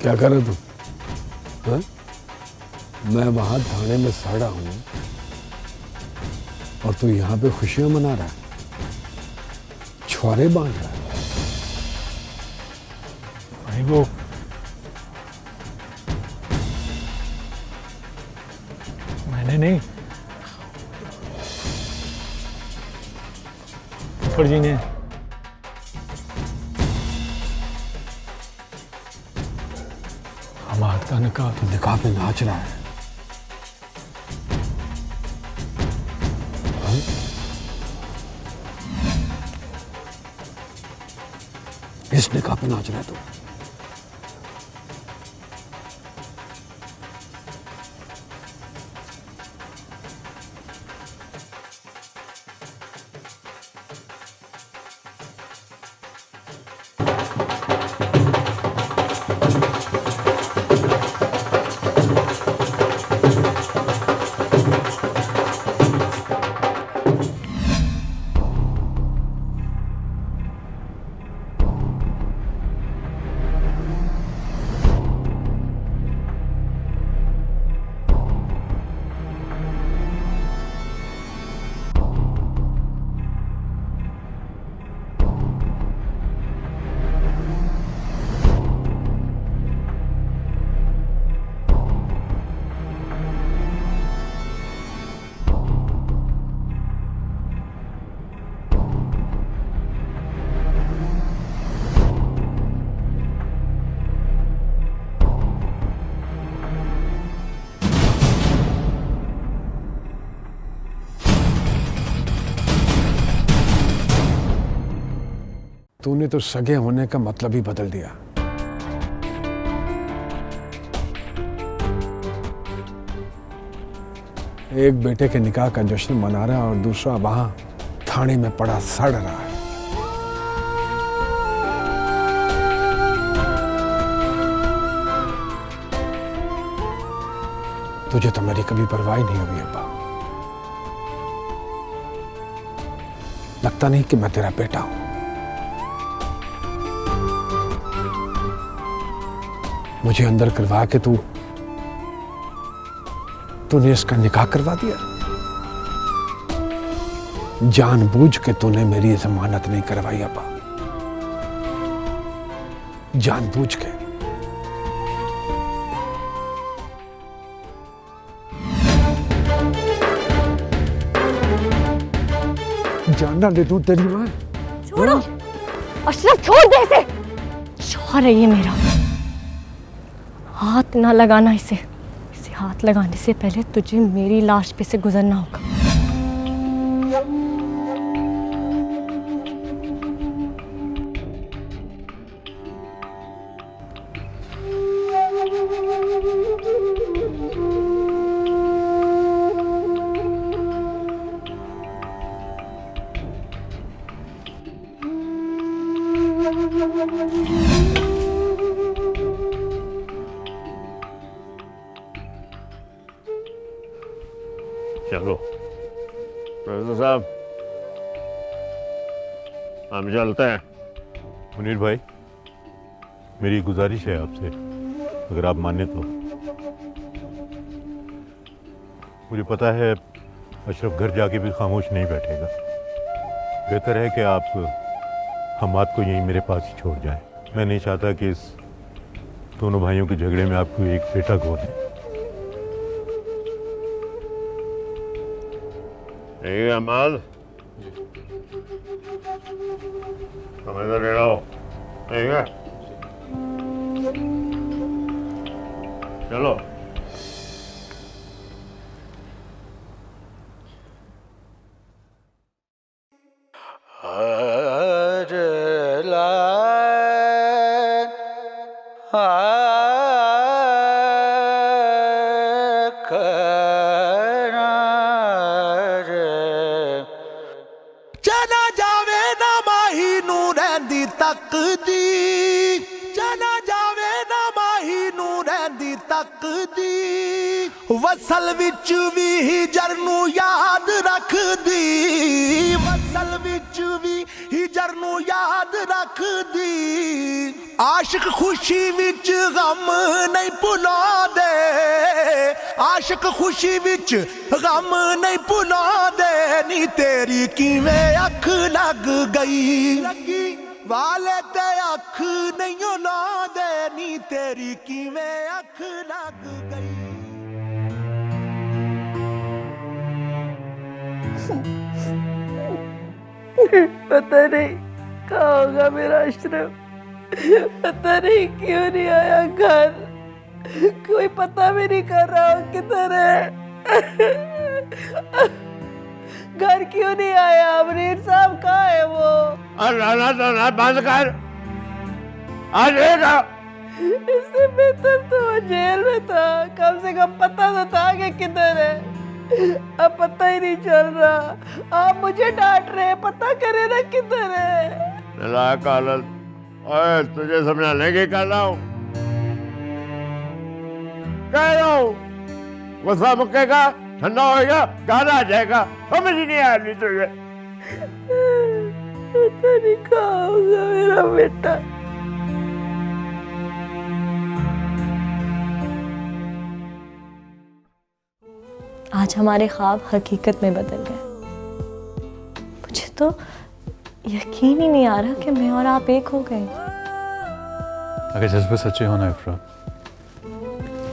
क्या कर रहे तू? हाँ? मैं वहां थाने में सड़ा हूं और तू यहाँ पे खुशियां मना रहा है, छुआरे बांध रहा है। भाई वो मैंने नहीं, फुफड़ जी ने। हमाद का निकाह तो निकाह पे नाच रहा है। हाँ? इस निकाह पे नाच रहा है तू? तूने तो सगे होने का मतलब ही बदल दिया। एक बेटे के निकाह का जश्न मना रहा है और दूसरा वहां थाने में पड़ा सड़ रहा है। तुझे तो मेरी कभी परवाह नहीं हुई अब्बा। लगता नहीं कि मैं तेरा बेटा हूं। मुझे अंदर करवा के तूने इसका निकाह करवा दिया। जानबूझ के तूने मेरी जमानत नहीं करवाई अब्बा, जानबूझ के। जानना दे तू तेरी मां। छोड़ो अशरफ, छोड़ दे इसे। शौहर है ये मेरा, हाथ ना लगाना इसे। इसे हाथ लगाने से पहले तुझे मेरी लाश पे से गुजरना होगा। चलो प्रोफेसर साहब, हम चलते हैं। मुनीर भाई, मेरी गुजारिश है आपसे, अगर आप माने तो। मुझे पता है अशरफ घर जाके भी खामोश नहीं बैठेगा। बेहतर है कि आप हमाद को यहीं मेरे पास ही छोड़ जाएं। मैं नहीं चाहता कि इस दोनों भाइयों के झगड़े में आपको एक बेटा खो दें। ठीक है अमाल, तुम इधर रहो। ठीक है, चलो। चला जावे ना माही नू रहंदी तकदी, चला जावे ना माही नू रहंदी तकदी। ਵਸਲ ਵਿੱਚ ਵੀ ਹਿਜਰ ਨੂੰ ਯਾਦ ਰੱਖਦੀ ਵਸਲ ਵਿੱਚ ਵੀ ਹਿਜਰ ਨੂੰ ਯਾਦ ਰੱਖਦੀ ਆਸ਼ਿਕ ਖੁਸ਼ੀ ਵਿੱਚ ਗਮ ਨਹੀਂ ਭੁਲਾਉਂਦੇ ਆਸ਼ਿਕ ਖੁਸ਼ੀ ਵਿੱਚ ਗਮ ਨਹੀਂ ਭੁਲਾਉਂਦੇ ਨੀ ਤੇਰੀ ਕਿਵੇਂ ਅੱਖ ਲੱਗ ਗਈ ਲੱਗੀ ਵਾਲੇ ਤੇ ਅੱਖ ਨਹੀਂ ਲਾਉਂਦੇ ਨੀ ਤੇਰੀ ਕਿਵੇਂ ਅੱਖ ਲੱਗ ਗਈ पता नहीं कहाँ होगा मेरा अशरफ पता नहीं क्यों नहीं आया घर कोई पता भी नहीं कर रहा किधर है घर क्यों नहीं आया अमरीर साहब कहाँ है वो अरे बंद कर इससे बेहतर तो वो जेल में था कम से कम पता तो था कि किधर है अब पता ही नहीं चल रहा आप मुझे डांट रहे पता करे ना किधर है कालल ओए तुझे समझाने की कर रहा हूँ कह रहा हूँ गुस्सा मुक्केगा ठंडा होएगा गाना आ जाएगा समझ ही नहीं आ रही तुझे पता नहीं कहाँ होगा मेरा बेटा आज हमारे ख्वाब हकीकत में बदल गए मुझे तो यकीन ही नहीं आ रहा कि मैं और आप एक हो गए अगर जज्बे सच्चे हो ना इफ्रा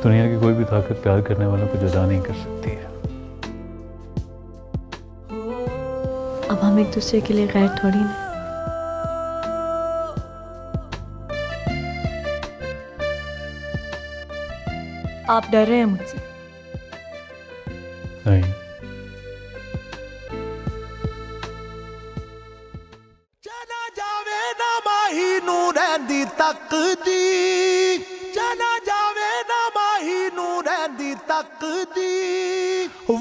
दुनिया की कोई भी ताकत प्यार करने वालों को जुदा नहीं कर सकती है अब हम एक दूसरे के लिए गैर थोड़ी ना आप डर रहे हैं मुझसे नहीं चला जावे ना माही नू रहंदी तकदी चला जावे ना माही नू रहंदी तकदी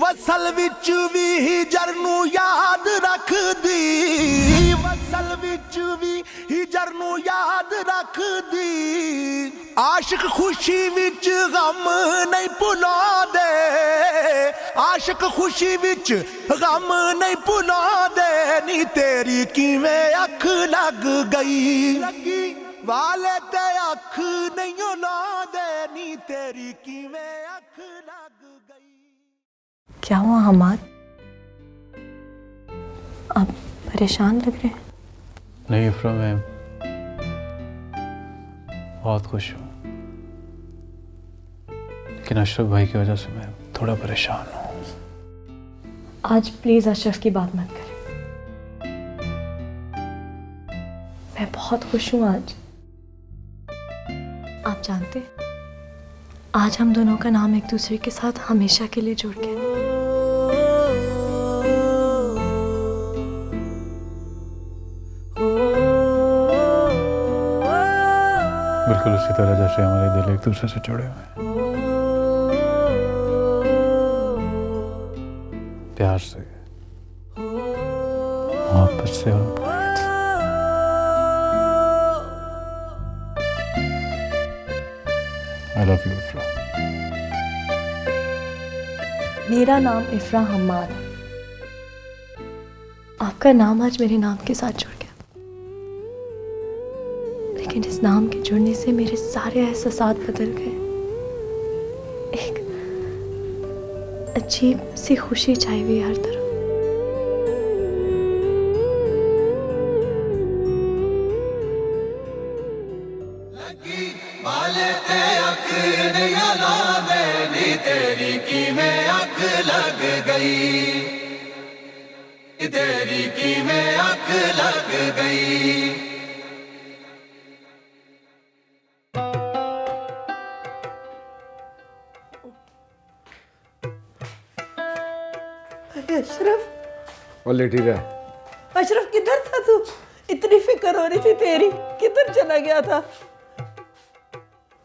वसल विच भी हिजर नू याद रखदी वसल विच भी हिजर नू याद रखदी आशिक खुशी विच गम नहीं भुलांदे आशिक खुशी विच गम नहीं भुलांदे नी तेरी किवें अख लग गई लगी वाले ते अख नहीं लांदे नी तेरी किवें अख लग गई क्या हुआ हमाद आप परेशान लग रहे हैं नहीं इफ्रा मैं बहुत खुश हूँ लेकिन अशरफ भाई की वजह से मैं थोड़ा परेशान हूँ आज प्लीज अशरफ की बात मत करें मैं बहुत खुश हूँ आज आप जानते हैं आज हम दोनों का नाम एक दूसरे के साथ हमेशा के लिए जुड़ गया बिल्कुल उसी तरह जैसे हमारे दिल एक दूसरे से जुड़े हुए हैं प्यार से मोहब्बत से और मुहब्बत से I love you इफ्रा मेरा नाम इफ्रा हम्माद है आपका नाम आज मेरे नाम के साथ जुड़ गया लेकिन इस नाम के जुड़ने से मेरे सारे एहसासात बदल गए एक अजीब सी खुशी छाई हुई हर तरफ वाले ते अख नहीं लांदे नी तेरी किवें अख लग गई तेरी किवें अख लग गई अरे अशरफ और लेटी रहे अशरफ किधर था तू इतनी फिक्र हो रही थी तेरी किधर चला गया था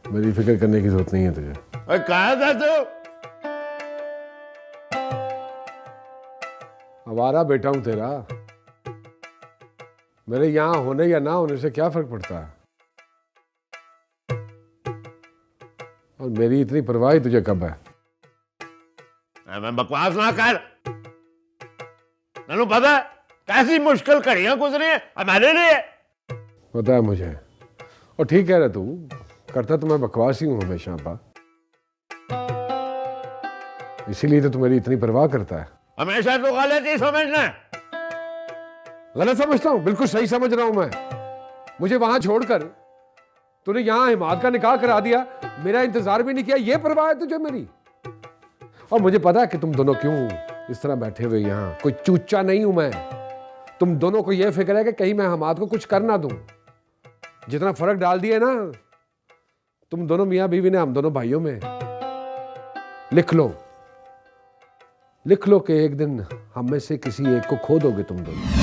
मेरी फिक्र करने की जरूरत नहीं है तुझे कहाँ था तू आवारा बेटा हूं तेरा मेरे यहाँ होने या ना होने से क्या फर्क पड़ता है और मेरी इतनी परवाह तुझे कब है मैं बकवास ना कर। तेनू पता है कैसी मुश्किल घड़ियां गुजरी है हमारे लिए। पता है मुझे, और ठीक कह रहा तू, करता तो मैं बकवास ही हूँ हमेशा अब्बा, इसीलिए तो तुम्हारी इतनी परवाह करता है। हमेशा तो गलत ही समझना है। गलत समझता हूँ? बिल्कुल सही समझ रहा हूँ मैं। मुझे वहां छोड़कर तूने यहाँ हिमाद का निकाह करा दिया, मेरा इंतजार भी नहीं किया, ये परवाह है तुझे मेरी? और मुझे पता है कि तुम दोनों क्यों इस तरह बैठे हुए यहाँ, कोई चूचा नहीं हूं मैं। तुम दोनों को यह फिक्र है कि कहीं मैं हमाद को कुछ कर ना दूं। जितना फर्क डाल दिया ना तुम दोनों मियां बीवी ने हम दोनों भाइयों में, लिख लो कि एक दिन हम में से किसी एक को खो दोगे तुम दोनों।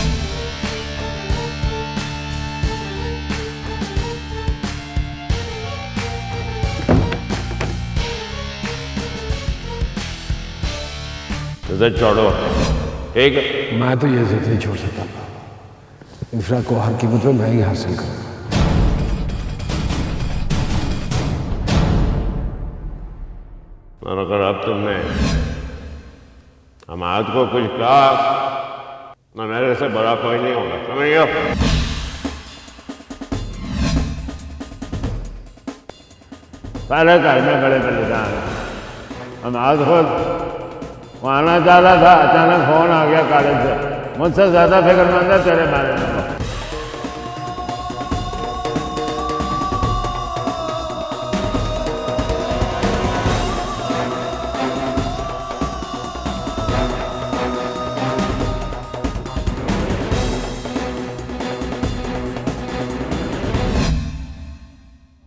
इज्जत छोड़ो, ठीक है? मैं तो ये इज्जत नहीं छोड़ सकता। इफ्रा को हर कीमत में मैं ही हासिल करूँ। और अगर अब तुमने हमाद को कुछ कहा ना, मेरे से बड़ा कोई नहीं होगा, समझ गए? सारे घर में बड़े परेशान हैं। हमाद खुद वो आना चाह रहा था, अचानक फोन आ गया कॉलेज से। मुझसे ज्यादा फिक्रमंद है तेरे बारे में।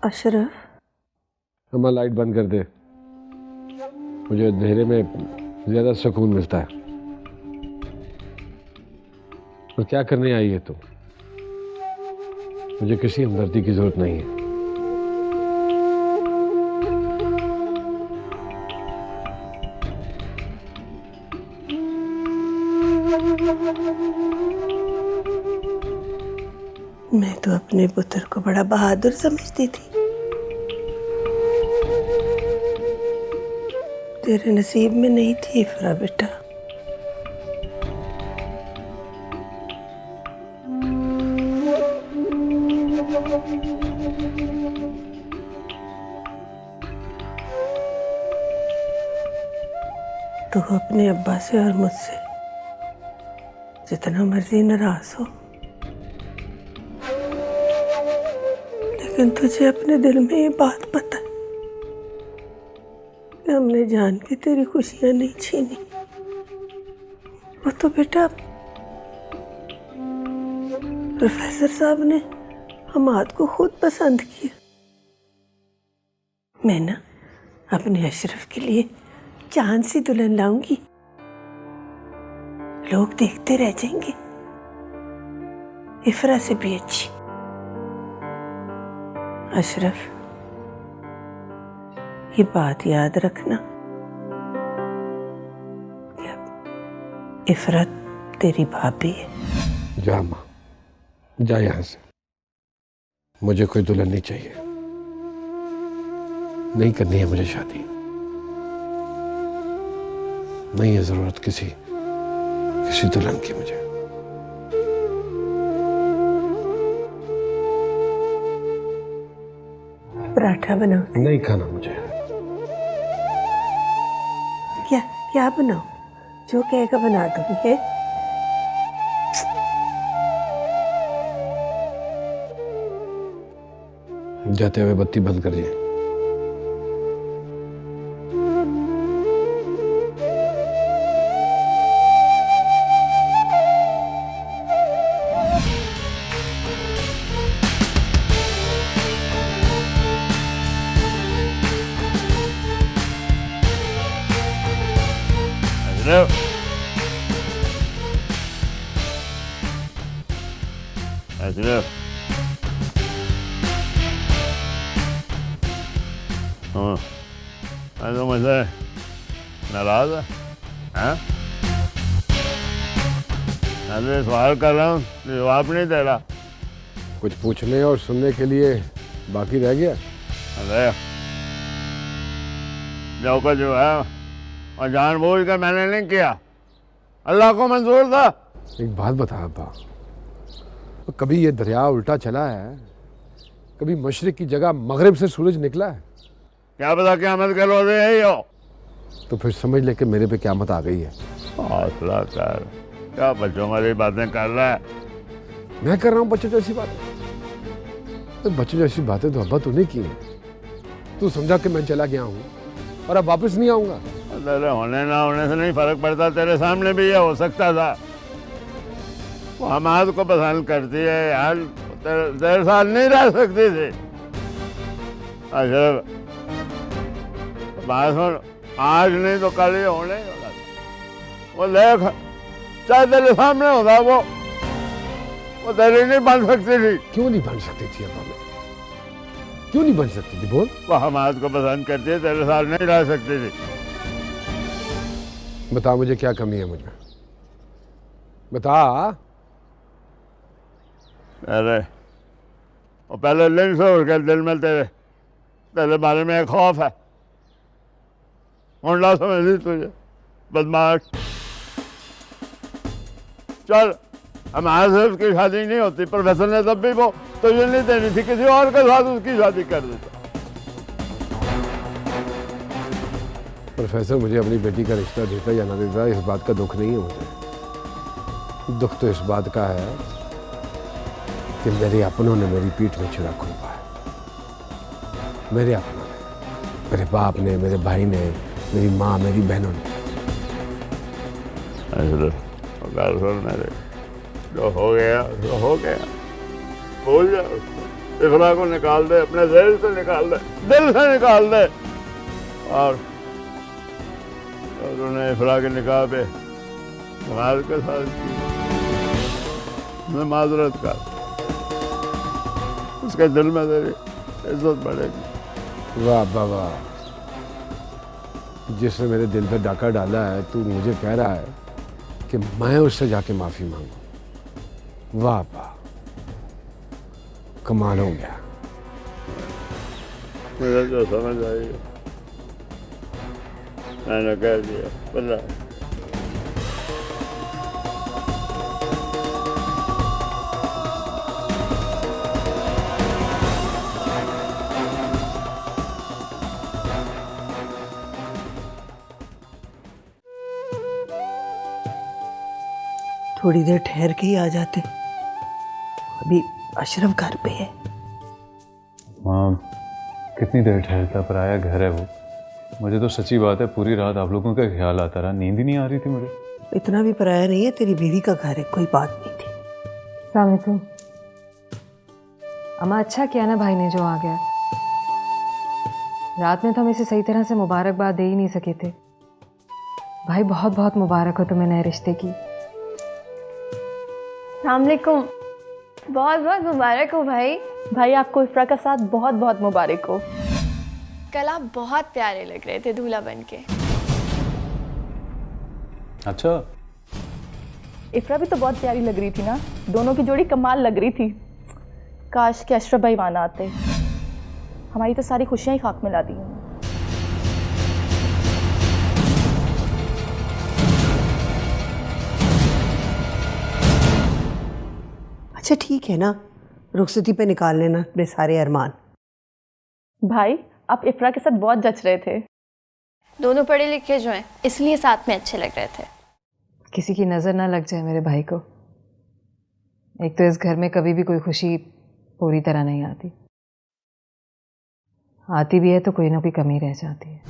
अशरफ, अम्मा लाइट बंद कर दे, मुझे अंधेरे में ज्यादा सुकून मिलता है। और क्या करने आई है तू? मुझे किसी हमदर्दी की जरूरत नहीं है। मैं तो अपने पुत्र को बड़ा बहादुर समझती थी। तेरे नसीब में नहीं थी इफ्रा बेटा। तू अपने अब्बा से और मुझसे जितना मर्जी नाराज हो, लेकिन तुझे अपने दिल में ये बात पता है कि हमने जान के तेरी खुशियां नहीं छीनी। वो तो बेटा प्रोफेसर साहब ने हमाद को खुद पसंद किया। मैं ना अपने अशरफ के लिए चांद सी दुल्हन लाऊंगी, लोग देखते रह जाएंगे। इफ्रा से भी अच्छी। अशरफ, ये बात याद रखना कि इफ्रा तेरी भाभी है। जा माँ, जा यहां से। मुझे कोई दुल्हन नहीं चाहिए, नहीं करनी है मुझे शादी। नहीं है जरूरत किसी दुल्हन की मुझे। पराठा बनाओ। नहीं खाना मुझे। क्या क्या बनाओ? जो कहेगा बना दूंगी है। जाते हुए बत्ती बंद करिए। अशरफ, हाँ, मैं तो मुझसे नाराज है, हाँ? मैं तो सवाल कर रहा हूँ, जवाब नहीं दे रहा। कुछ पूछने और सुनने के लिए बाकी रह गया? अरे जो है और जानबूझ कर मैंने नहीं किया, अल्लाह को मंजूर था। एक बात बता अब्बा, तो कभी ये दरिया उल्टा चला है, कभी मशरिक की जगह मगरिब से सूरज निकला है? क्या पता क़यामत के रोज़े यही हो। तो फिर समझ ले कि मेरे पे क़यामत आ गई है। हौसला कर, क्या बच्चों वाली बातें कर रहा है? मैं कर रहा हूँ बच्चों जैसी बातें? तो बच्चों जैसी बातें तो अब्बा तूने की हैं। तू समझा कि मैं चला गया हूँ और अब वापस नहीं आऊँगा। तेरे होने ना होने से नहीं फर्क पड़ता, तेरे सामने भी ये हो सकता था। वो हमाद को पसंद करती है यार, तेरे साथ नहीं रह सकती थी। अच्छा बात सुन, आज नहीं तो कल ही होने ही होगा। वो देख, चाहे तेरे सामने होगा वो तेरी नहीं बन सकती थी। क्यों नहीं बन सकती थी अब्बा? मैं क्यों नहीं बन सकती थी बोल? वो हमाद को पसंद करती है, तेरे साथ नहीं रह सकती थी। बता मुझे क्या कमी है मुझ में, बता। अरे वो पहले दिन से उठ के दिल में तेरे बारे में एक खौफ है। मुंडा समझ ली तुझे, बदमाश। चल हमारे से उसकी शादी नहीं होती, प्रोफेसर ने तब भी वो तुझे नहीं देनी थी, किसी और के साथ उसकी शादी कर देता। प्रोफेसर मुझे अपनी बेटी का रिश्ता देता या ना देता, इस बात का दुख नहीं है मुझे। दुख तो इस बात का है कि मेरे अपनों ने मेरी पीठ में छुरा घोंपा है। मेरे अपनों ने, मेरे बाप ने, मेरे भाई ने, मेरी माँ, मेरी बहनों ने। मेरे जो हो गया जो हो गया, भूल जा उसको। इफरा को निकाल दे, अपने दिल से निकाल दे, दिल से निकाल दे। और उन्होंने इफरा के निकाह पे हमारे के साथ मैं माजरत कर, उसके दिल में तेरी इज्जत बढ़ेगी। वाह बाबा, जिसने मेरे दिल पे डाका डाला है, तू मुझे कह रहा है कि मैं उससे जाके माफी मांगू। वाह वाह, कमाल हो गया। मुझे जो समझ आई मैंने कह दिया। बल्ला थोड़ी देर ठहर के ही आ जाते, अभी अशरफ घर पे है। माँ कितनी देर ठहरता, पराया घर है वो। मुझे तो सच्ची बात है पूरी रात आप लोगों का ख्याल आता रहा, नींद ही नहीं आ रही थी मुझे। इतना भी पराया नहीं है, तेरी बीवी का घर है, कोई बात नहीं थी। अस्सलाम वालेकुम। अम्मा अच्छा किया ना भाई ने जो आ गया। रात में तो हम इसे सही तरह से मुबारकबाद दे ही नहीं सके थे। भाई बहुत बहुत मुबारक हो तुम्हें नए रिश्ते की। अस्सलाम वालेकुम, बहुत बहुत मुबारक हो भाई। भाई आपको इफ्रा का साथ बहुत बहुत मुबारक हो। कल आप बहुत प्यारे लग रहे थे दूल्हा बनके। अच्छा, इफ्रा भी तो बहुत प्यारी लग रही थी ना, दोनों की जोड़ी कमाल लग रही थी। काश के अशरफ भाई वहां आते, हमारी तो सारी खुशियां ही खाक में ला दी हैं। अच्छा ठीक है ना, रुखसती पे निकाल लेना अपने सारे अरमान। भाई आप इफ्रा के साथ बहुत जच रहे थे। दोनों पढ़े लिखे जो हैं, इसलिए साथ में अच्छे लग रहे थे। किसी की नज़र ना लग जाए मेरे भाई को। एक तो इस घर में कभी भी कोई खुशी पूरी तरह नहीं आती, आती भी है तो कोई ना कोई कमी रह जाती है।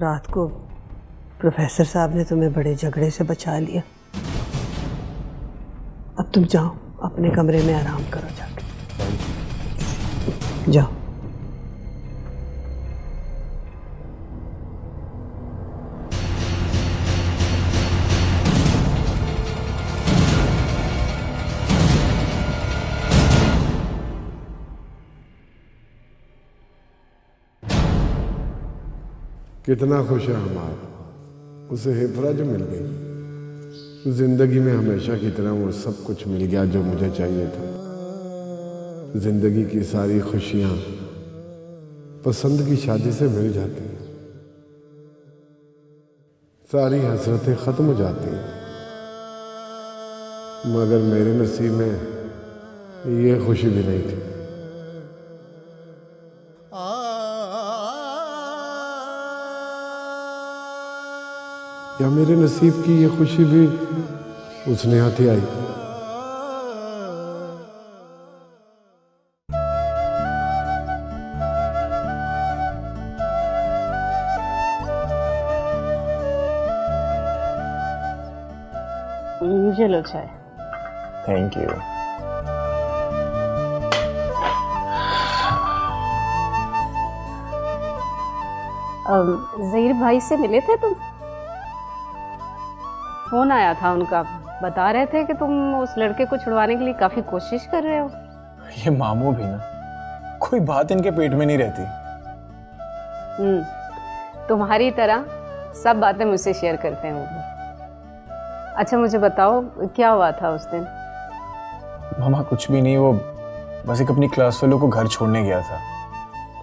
रात को प्रोफेसर साहब ने तुम्हें बड़े झगड़े से बचा लिया। अब तुम जाओ अपने कमरे में आराम करो, जाके जाओ। कितना खुश है हमारा, उसे हिफरा जो मिल गई। जिंदगी में हमेशा की तरह वो सब कुछ मिल गया जो मुझे चाहिए था। जिंदगी की सारी खुशियां पसंद की शादी से मिल जाती हैं। सारी हसरतें ख़त्म हो जाती हैं, मगर मेरे नसीब में ये खुशी भी नहीं थी। या मेरे नसीब की ये खुशी भी उस नेहा से आई। चलो चाय। Thank you. ज़हीर भाई से मिले थे तुम? फोन आया था उनका, बता रहे थे कि तुम उस लड़के को छुड़वाने के लिए काफी कोशिश कर रहे हो। ये मामू भी ना, कोई बात इनके पेट में नहीं रहती। तुम्हारी तरह सब बातें मुझसे शेयर करते हैं वो भी। अच्छा मुझे बताओ क्या हुआ था उस दिन? मामा कुछ भी नहीं, वो बस एक अपनी क्लास फेलो को घर छोड़ने गया था।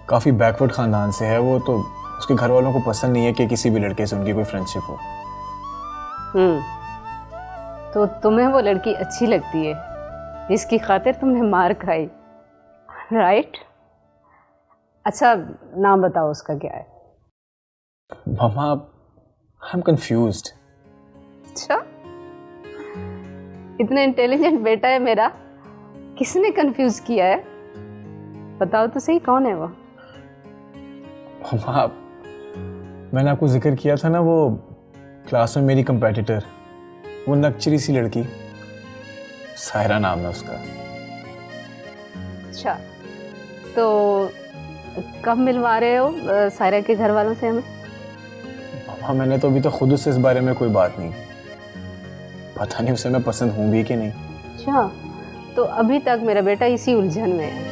काफ़ी बैकवर्ड ख़ानदान से है वो, तो उसके घर वालों को पसंद नहीं है कि किसी भी लड़के से उनकी कोई फ्रेंडशिप हो। तो तुम्हें वो लड़की अच्छी लगती है, इसकी खातिर तुमने मार खाई, राइट? अच्छा नाम बताओ उसका क्या है? मामा आई एम कंफ्यूज्ड। अच्छा इतना इंटेलिजेंट बेटा है मेरा, किसने कंफ्यूज किया है? बताओ तो सही कौन है वो? मामा मैंने आपको जिक्र किया था ना, वो क्लास में मेरी कंपेटिटर, वो नकचरी सी लड़की, सायरा नाम है उसका। अच्छा तो कब मिलवा रहे हो सायरा के घर वालों से हमें? मामा मैंने तो अभी तक खुद उससे इस बारे में कोई बात नहीं, पता नहीं उसे मैं पसंद हूँ भी कि नहीं। अच्छा तो अभी तक मेरा बेटा इसी उलझन में है।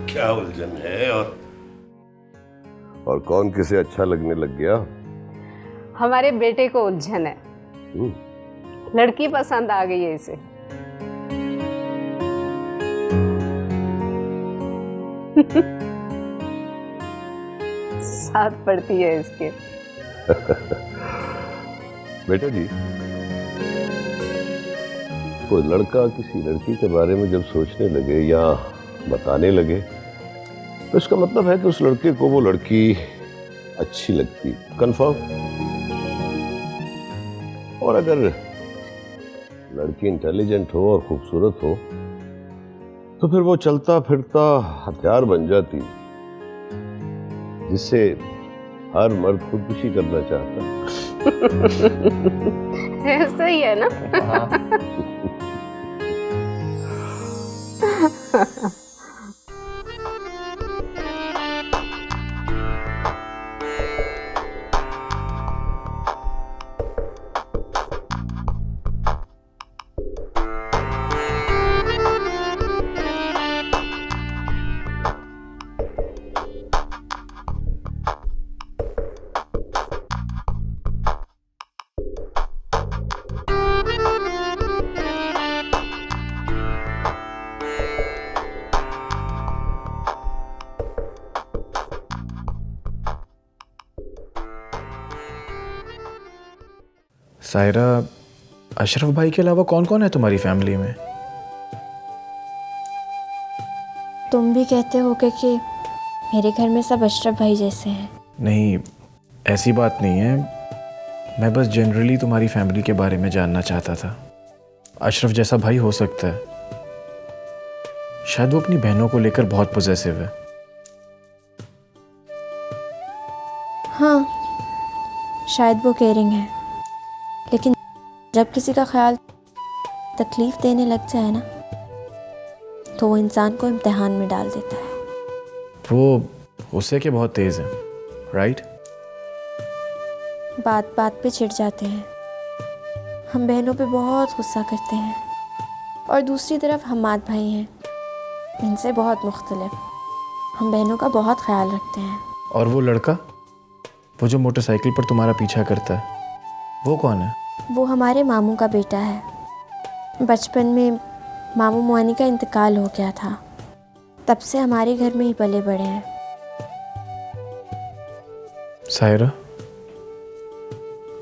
क्या उलझन है और कौन किसे अच्छा लगने लग गया? हमारे बेटे को उलझन है, लड़की पसंद आ गई है इसे। साथ पड़ती है इसके। बेटा जी, कोई लड़का किसी लड़की के बारे में जब सोचने लगे या बताने लगे, तो इसका मतलब है कि उस लड़के को वो लड़की अच्छी लगती, कंफर्म। और अगर लड़की इंटेलिजेंट हो और खूबसूरत हो, तो फिर वो चलता फिरता हथियार बन जाती, जिससे हर मर्द खुदकुशी करना चाहता। ऐसा ही है ना? सायरा, अशरफ भाई के अलावा कौन कौन है तुम्हारी फैमिली में? तुम भी कहते हो कि मेरे घर में सब अशरफ भाई जैसे हैं। नहीं, ऐसी बात नहीं है, मैं बस जनरली तुम्हारी फैमिली के बारे में जानना चाहता था। अशरफ जैसा भाई हो सकता है, शायद वो अपनी बहनों को लेकर बहुत पॉजेसिव है। हाँ शायद वो केयरिंग है, लेकिन जब किसी का ख्याल तकलीफ देने लग जाए ना, तो वो इंसान को इम्तिहान में डाल देता है। वो गुस्से के बहुत तेज है, राइट? बात बात पे चिढ़ जाते हैं। हम बहनों पे बहुत गुस्सा करते हैं, और दूसरी तरफ हम्माद भाई हैं, इनसे बहुत मुख्तलिफ। हम बहनों का बहुत ख्याल रखते हैं। और वो लड़का, वो जो मोटरसाइकिल पर तुम्हारा पीछा करता है, वो कौन है? वो हमारे मामू का बेटा है। बचपन में मामू मुआनी का इंतकाल हो गया था, तब से हमारे घर में ही पले बड़े हैं। सायरा,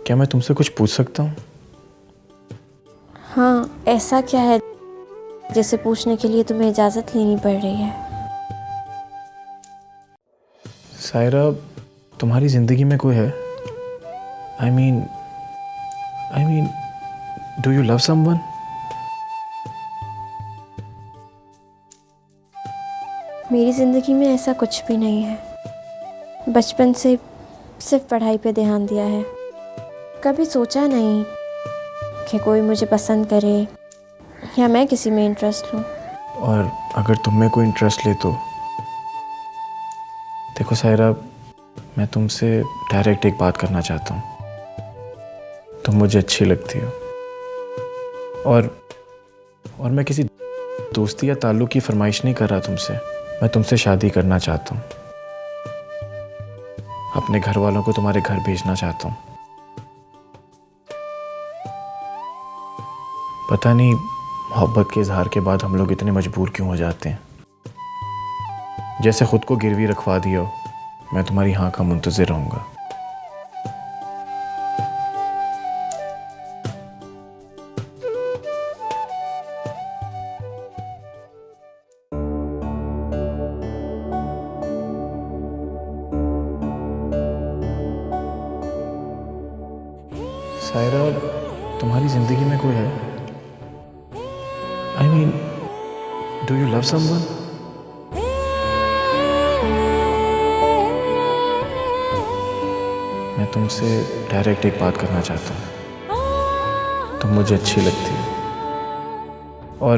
क्या मैं तुमसे कुछ पूछ सकता हूँ? हाँ, ऐसा क्या है जिसे पूछने के लिए तुम्हें इजाज़त लेनी पड़ रही है? सायरा, तुम्हारी ज़िंदगी में कोई है? I mean, do you love someone? मेरी ज़िंदगी में ऐसा कुछ भी नहीं है। बचपन से सिर्फ पढ़ाई पे ध्यान दिया है। कभी सोचा नहीं कि कोई मुझे पसंद करे या मैं किसी में इंटरेस्ट लूँ। और अगर तुम में कोई इंटरेस्ट ले तो देखो सायरा, मैं तुमसे डायरेक्ट एक बात करना चाहता हूँ। तुम मुझे अच्छी लगती हो और मैं किसी दोस्ती या ताल्लुक़ की फरमाइश नहीं कर रहा तुमसे। मैं तुमसे शादी करना चाहता हूँ। अपने घर वालों को तुम्हारे घर भेजना चाहता हूँ। पता नहीं मोहब्बत के इजहार के बाद हम लोग इतने मजबूर क्यों हो जाते हैं। जैसे खुद को गिरवी रखवा दिया हो। मैं तुम्हारी हाँ का मुंतज़िर रहूँगा। सायरा, तुम्हारी ज़िंदगी में कोई है? I mean, do you love someone? मैं तुमसे डायरेक्ट एक बात करना चाहता हूँ। तुम मुझे अच्छी लगती हो और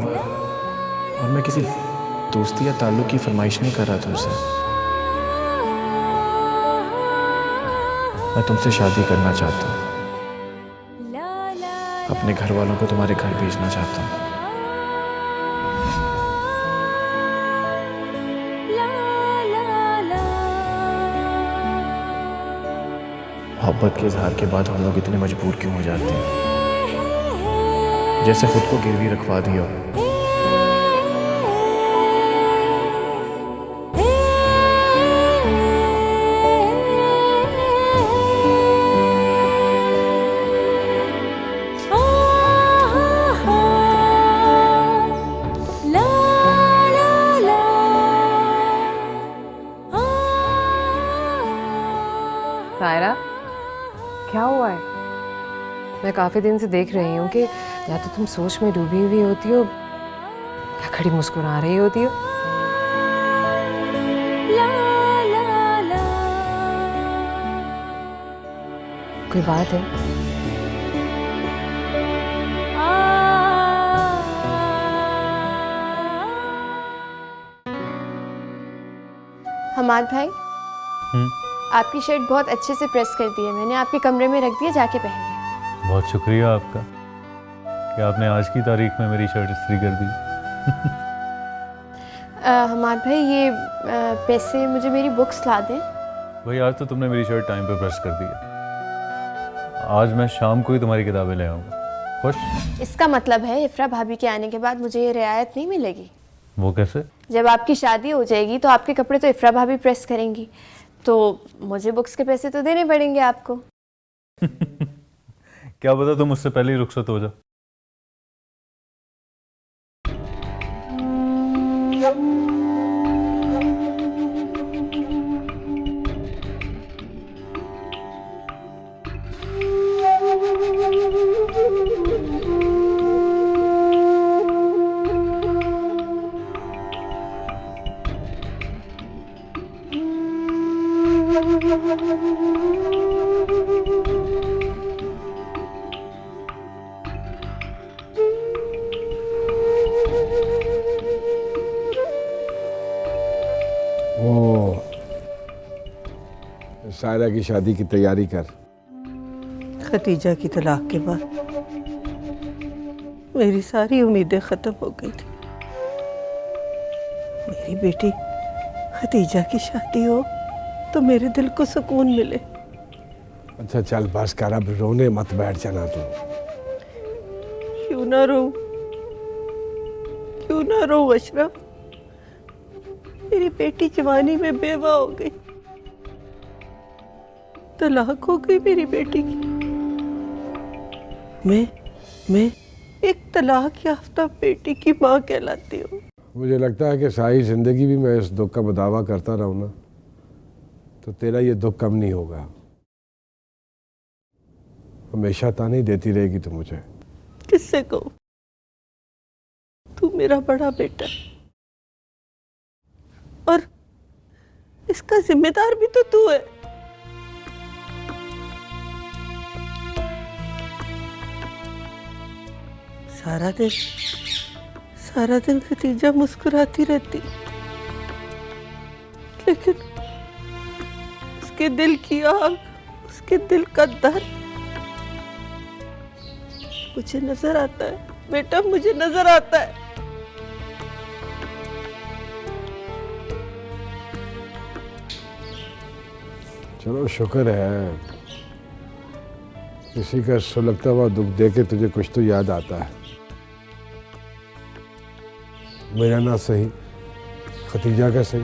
मैं किसी दोस्ती या ताल्लुक़ की फरमाइश नहीं कर रहा तुमसे। मैं तुमसे शादी करना चाहता हूँ। अपने घर वालों को तुम्हारे घर भेजना चाहता हूँ। मोहब्बत के इजहार के बाद हम लोग इतने मजबूर क्यों हो जाते हैं। जैसे खुद को गिरवी रखवा दिया हो। सायरा, क्या हुआ है? मैं काफ़ी दिन से देख रही हूँ कि या तो तुम सोच में डूबी हुई होती हो या खड़ी मुस्कुरा रही होती हो। कोई बात है? हमाद भाई, आपकी शर्ट बहुत अच्छे से प्रेस कर दी है। मैंने आपके कमरे में रख दिया, जाके पहन लिया। बहुत शुक्रिया आपका कि आपने आज की तारीख में मेरी शर्ट इस्त्री कर दी। हमाद भाई, ये पैसे मुझे मेरी बुक्स ला दें। भाई, आज तो तुमने मेरी शर्ट टाइम पे प्रेस कर दी है। आज मैं शाम को ही तुम्हारी किताबें ले आऊँगा। खुश? इसका मतलब है इफ्रा भाभी के आने के बाद मुझे ये रियायत नहीं मिलेगी। वो कैसे? जब आपकी शादी हो जाएगी तो आपके कपड़े तो इफ्रा भाभी प्रेस करेंगी, तो मुझे बुक्स के पैसे तो देने पड़ेंगे आपको। क्या पता तुम मुझसे पहले ही रुखसत हो जाओ। सायरा की शादी की तैयारी कर। खतीजा की तलाक के बाद मेरी सारी उम्मीदें ख़त्म हो गई थी। मेरी बेटी खतीजा की शादी हो तो मेरे दिल को सुकून मिले। अच्छा चल बस कर, अब रोने मत बैठ जाना तू। क्यों ना रो, क्यों ना रो अशरफ। मेरी बेटी जवानी में बेवा हो गई। तलाक हो गई मेरी बेटी की। मैं एक तलाक याफ्ता बेटी की माँ कहलाती हूँ। मुझे लगता है कि सारी जिंदगी भी मैं इस दुख का मुदावा करता रहूँ ना, तो तेरा ये दुख कम नहीं होगा। हमेशा ताने देती रहेगी तू मुझे। किससे कहूँ? तू मेरा बड़ा बेटा है और इसका जिम्मेदार भी तो तू है। सारा दिन खतीजा मुस्कुराती रहती, लेकिन उसके दिल की आग, उसके दिल का दर्द मुझे नजर आता है बेटा, मुझे नजर आता है। चलो शुक्र है, किसी का सुलगता हुआ दुख देके तुझे कुछ तो याद आता है। मेरा ना सही, खतीजा का सही।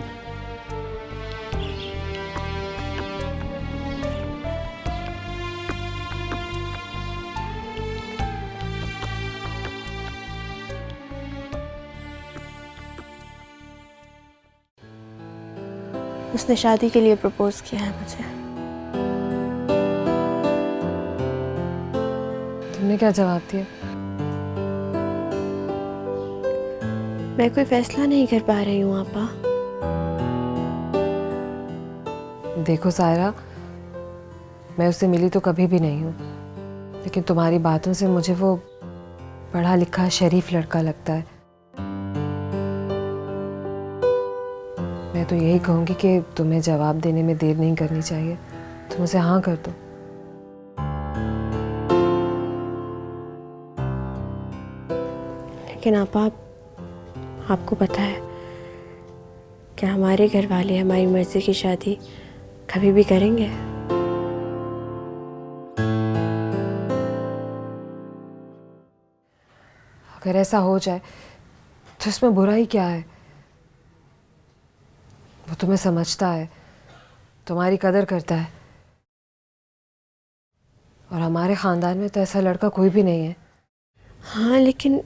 उसने शादी के लिए प्रपोज किया है मुझे। तुमने क्या जवाब दिया? मैं कोई फैसला नहीं कर पा रही हूँ आपा। देखो सायरा, मैं उससे मिली तो कभी भी नहीं हूँ, लेकिन तुम्हारी बातों से मुझे वो पढ़ा लिखा शरीफ लड़का लगता है। मैं तो यही कहूँगी कि तुम्हें जवाब देने में देर नहीं करनी चाहिए। तुम उसे हाँ कर दो। लेकिन आपको पता है क्या हमारे घर वाले हमारी मर्जी की शादी कभी भी करेंगे? अगर ऐसा हो जाए तो इसमें बुराई क्या है? वो तुम्हें समझता है, तुम्हारी कदर करता है, और हमारे खानदान में तो ऐसा लड़का कोई भी नहीं है। हाँ, लेकिन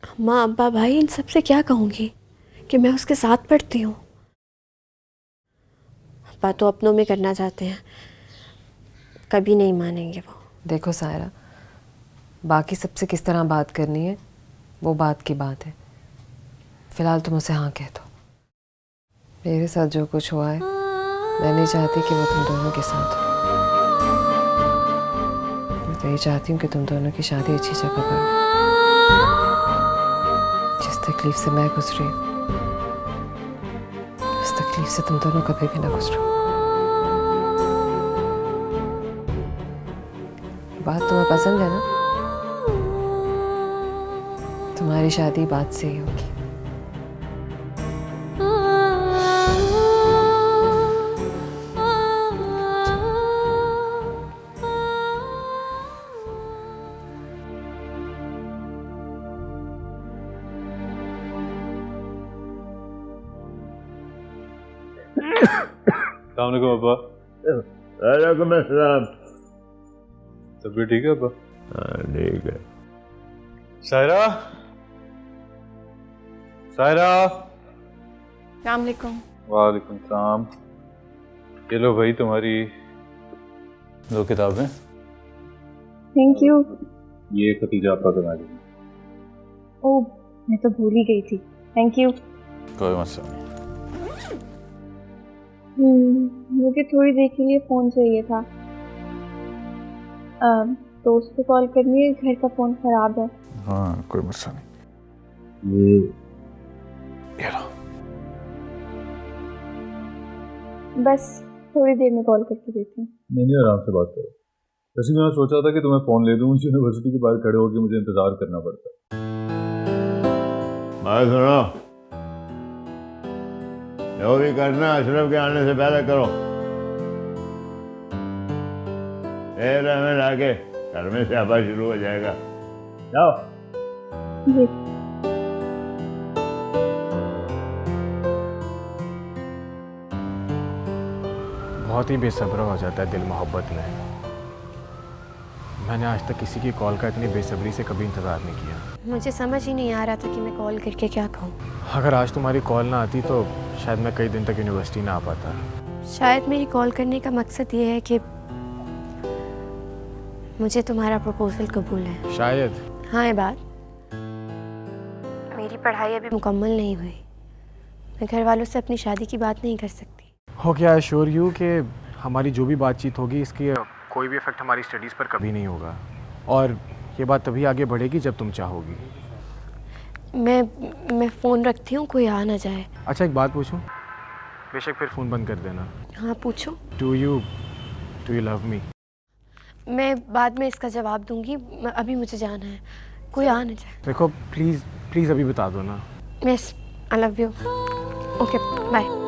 अम्मा अब्बा भाई इन सब से क्या कहूँगी कि मैं उसके साथ पढ़ती हूँ। अब्बा तो अपनों में करना चाहते हैं, कभी नहीं मानेंगे वो। देखो सायरा, बाकी सबसे किस तरह बात करनी है वो बात की बात है। फिलहाल तुम उसे हाँ कह दो। मेरे साथ जो कुछ हुआ है, मैं नहीं चाहती कि वो तुम दोनों के साथ हो। मैं तो ये चाहती हूँ कि तुम दोनों की शादी अच्छी जगह पर हो। जिस तकलीफ से मैं गुजरी, उस तकलीफ से तुम दोनों कभी भी ना गुजरो। बात तुम्हें पसंद है ना? तुम्हारी शादी बात से ही होगी। अस्सलामुअलैकुम अब्बा। वालेकुम अस्सलाम। तबीयत ठीक है अब्बा? हाँ ठीक है। सायरा, सायरा। अस्सलाम वालेकुम। वालेकुम सलाम। ये लो भाई तुम्हारी दो किताबें। Thank you. ये खतीजा आपका तुम्हारी। ओह, मैं तो भूल ही गई थी। Thank you. कोई मसला नहीं। मुझे थोड़ी देर के लिए फ़ोन चाहिए था। दोस्त को कॉल करनी है, घर का फ़ोन ख़राब है। हाँ कोई मसला नहीं। ये लो। बस थोड़ी देर में कॉल करके देती हूँ। नहीं आराम से बात करो। वैसे मैं सोचा था कि तुम्हें फ़ोन ले दूँ, यूनिवर्सिटी के बाहर खड़े होकर मुझे इंतज़ार करना पड़ता। बात सुनो, जो भी करना अशरफ के आने से पहले करो। फिर हमें लाके घर में स्यापा शुरू हो जाएगा। जाओ। जी। बहुत ही बेसब्र हो जाता है दिल मोहब्बत में। मैंने आज तक किसी की कॉल का इतनी बेसब्री से कभी इंतज़ार नहीं किया। मुझे समझ ही नहीं आ रहा था कि मैं कॉल करके क्या कहूँ। अगर आज तुम्हारी कॉल ना आती तो शायद मैं कई दिन तक यूनिवर्सिटी ना आ पाता। शायद मेरी कॉल करने का मकसद ये है कि मुझे तुम्हारा प्रपोजल कबूल है। शायद। हाँ, ये बात, मेरी पढ़ाई अभी मुकम्मल नहीं हुई। मैं घर वालों से अपनी शादी की बात नहीं कर सकती। हो क्या एश्योर यू कि हमारी जो भी बातचीत होगी इसकी कोई भी इफेक्ट हमारी स्टडीज़ पर कभी नहीं होगा, और ये बात तभी आगे बढ़ेगी जब तुम चाहोगी। मैं फ़ोन रखती हूँ, कोई आ ना जाए। अच्छा, एक बात पूछूं? बेशक फिर फ़ोन बंद कर देना। हाँ, पूछो। Do you love me? मैं बाद में इसका जवाब दूंगी, अभी मुझे जाना है, कोई आ ना जाए। देखो प्लीज़ अभी बता दो ना। Yes, I love you. Okay, bye.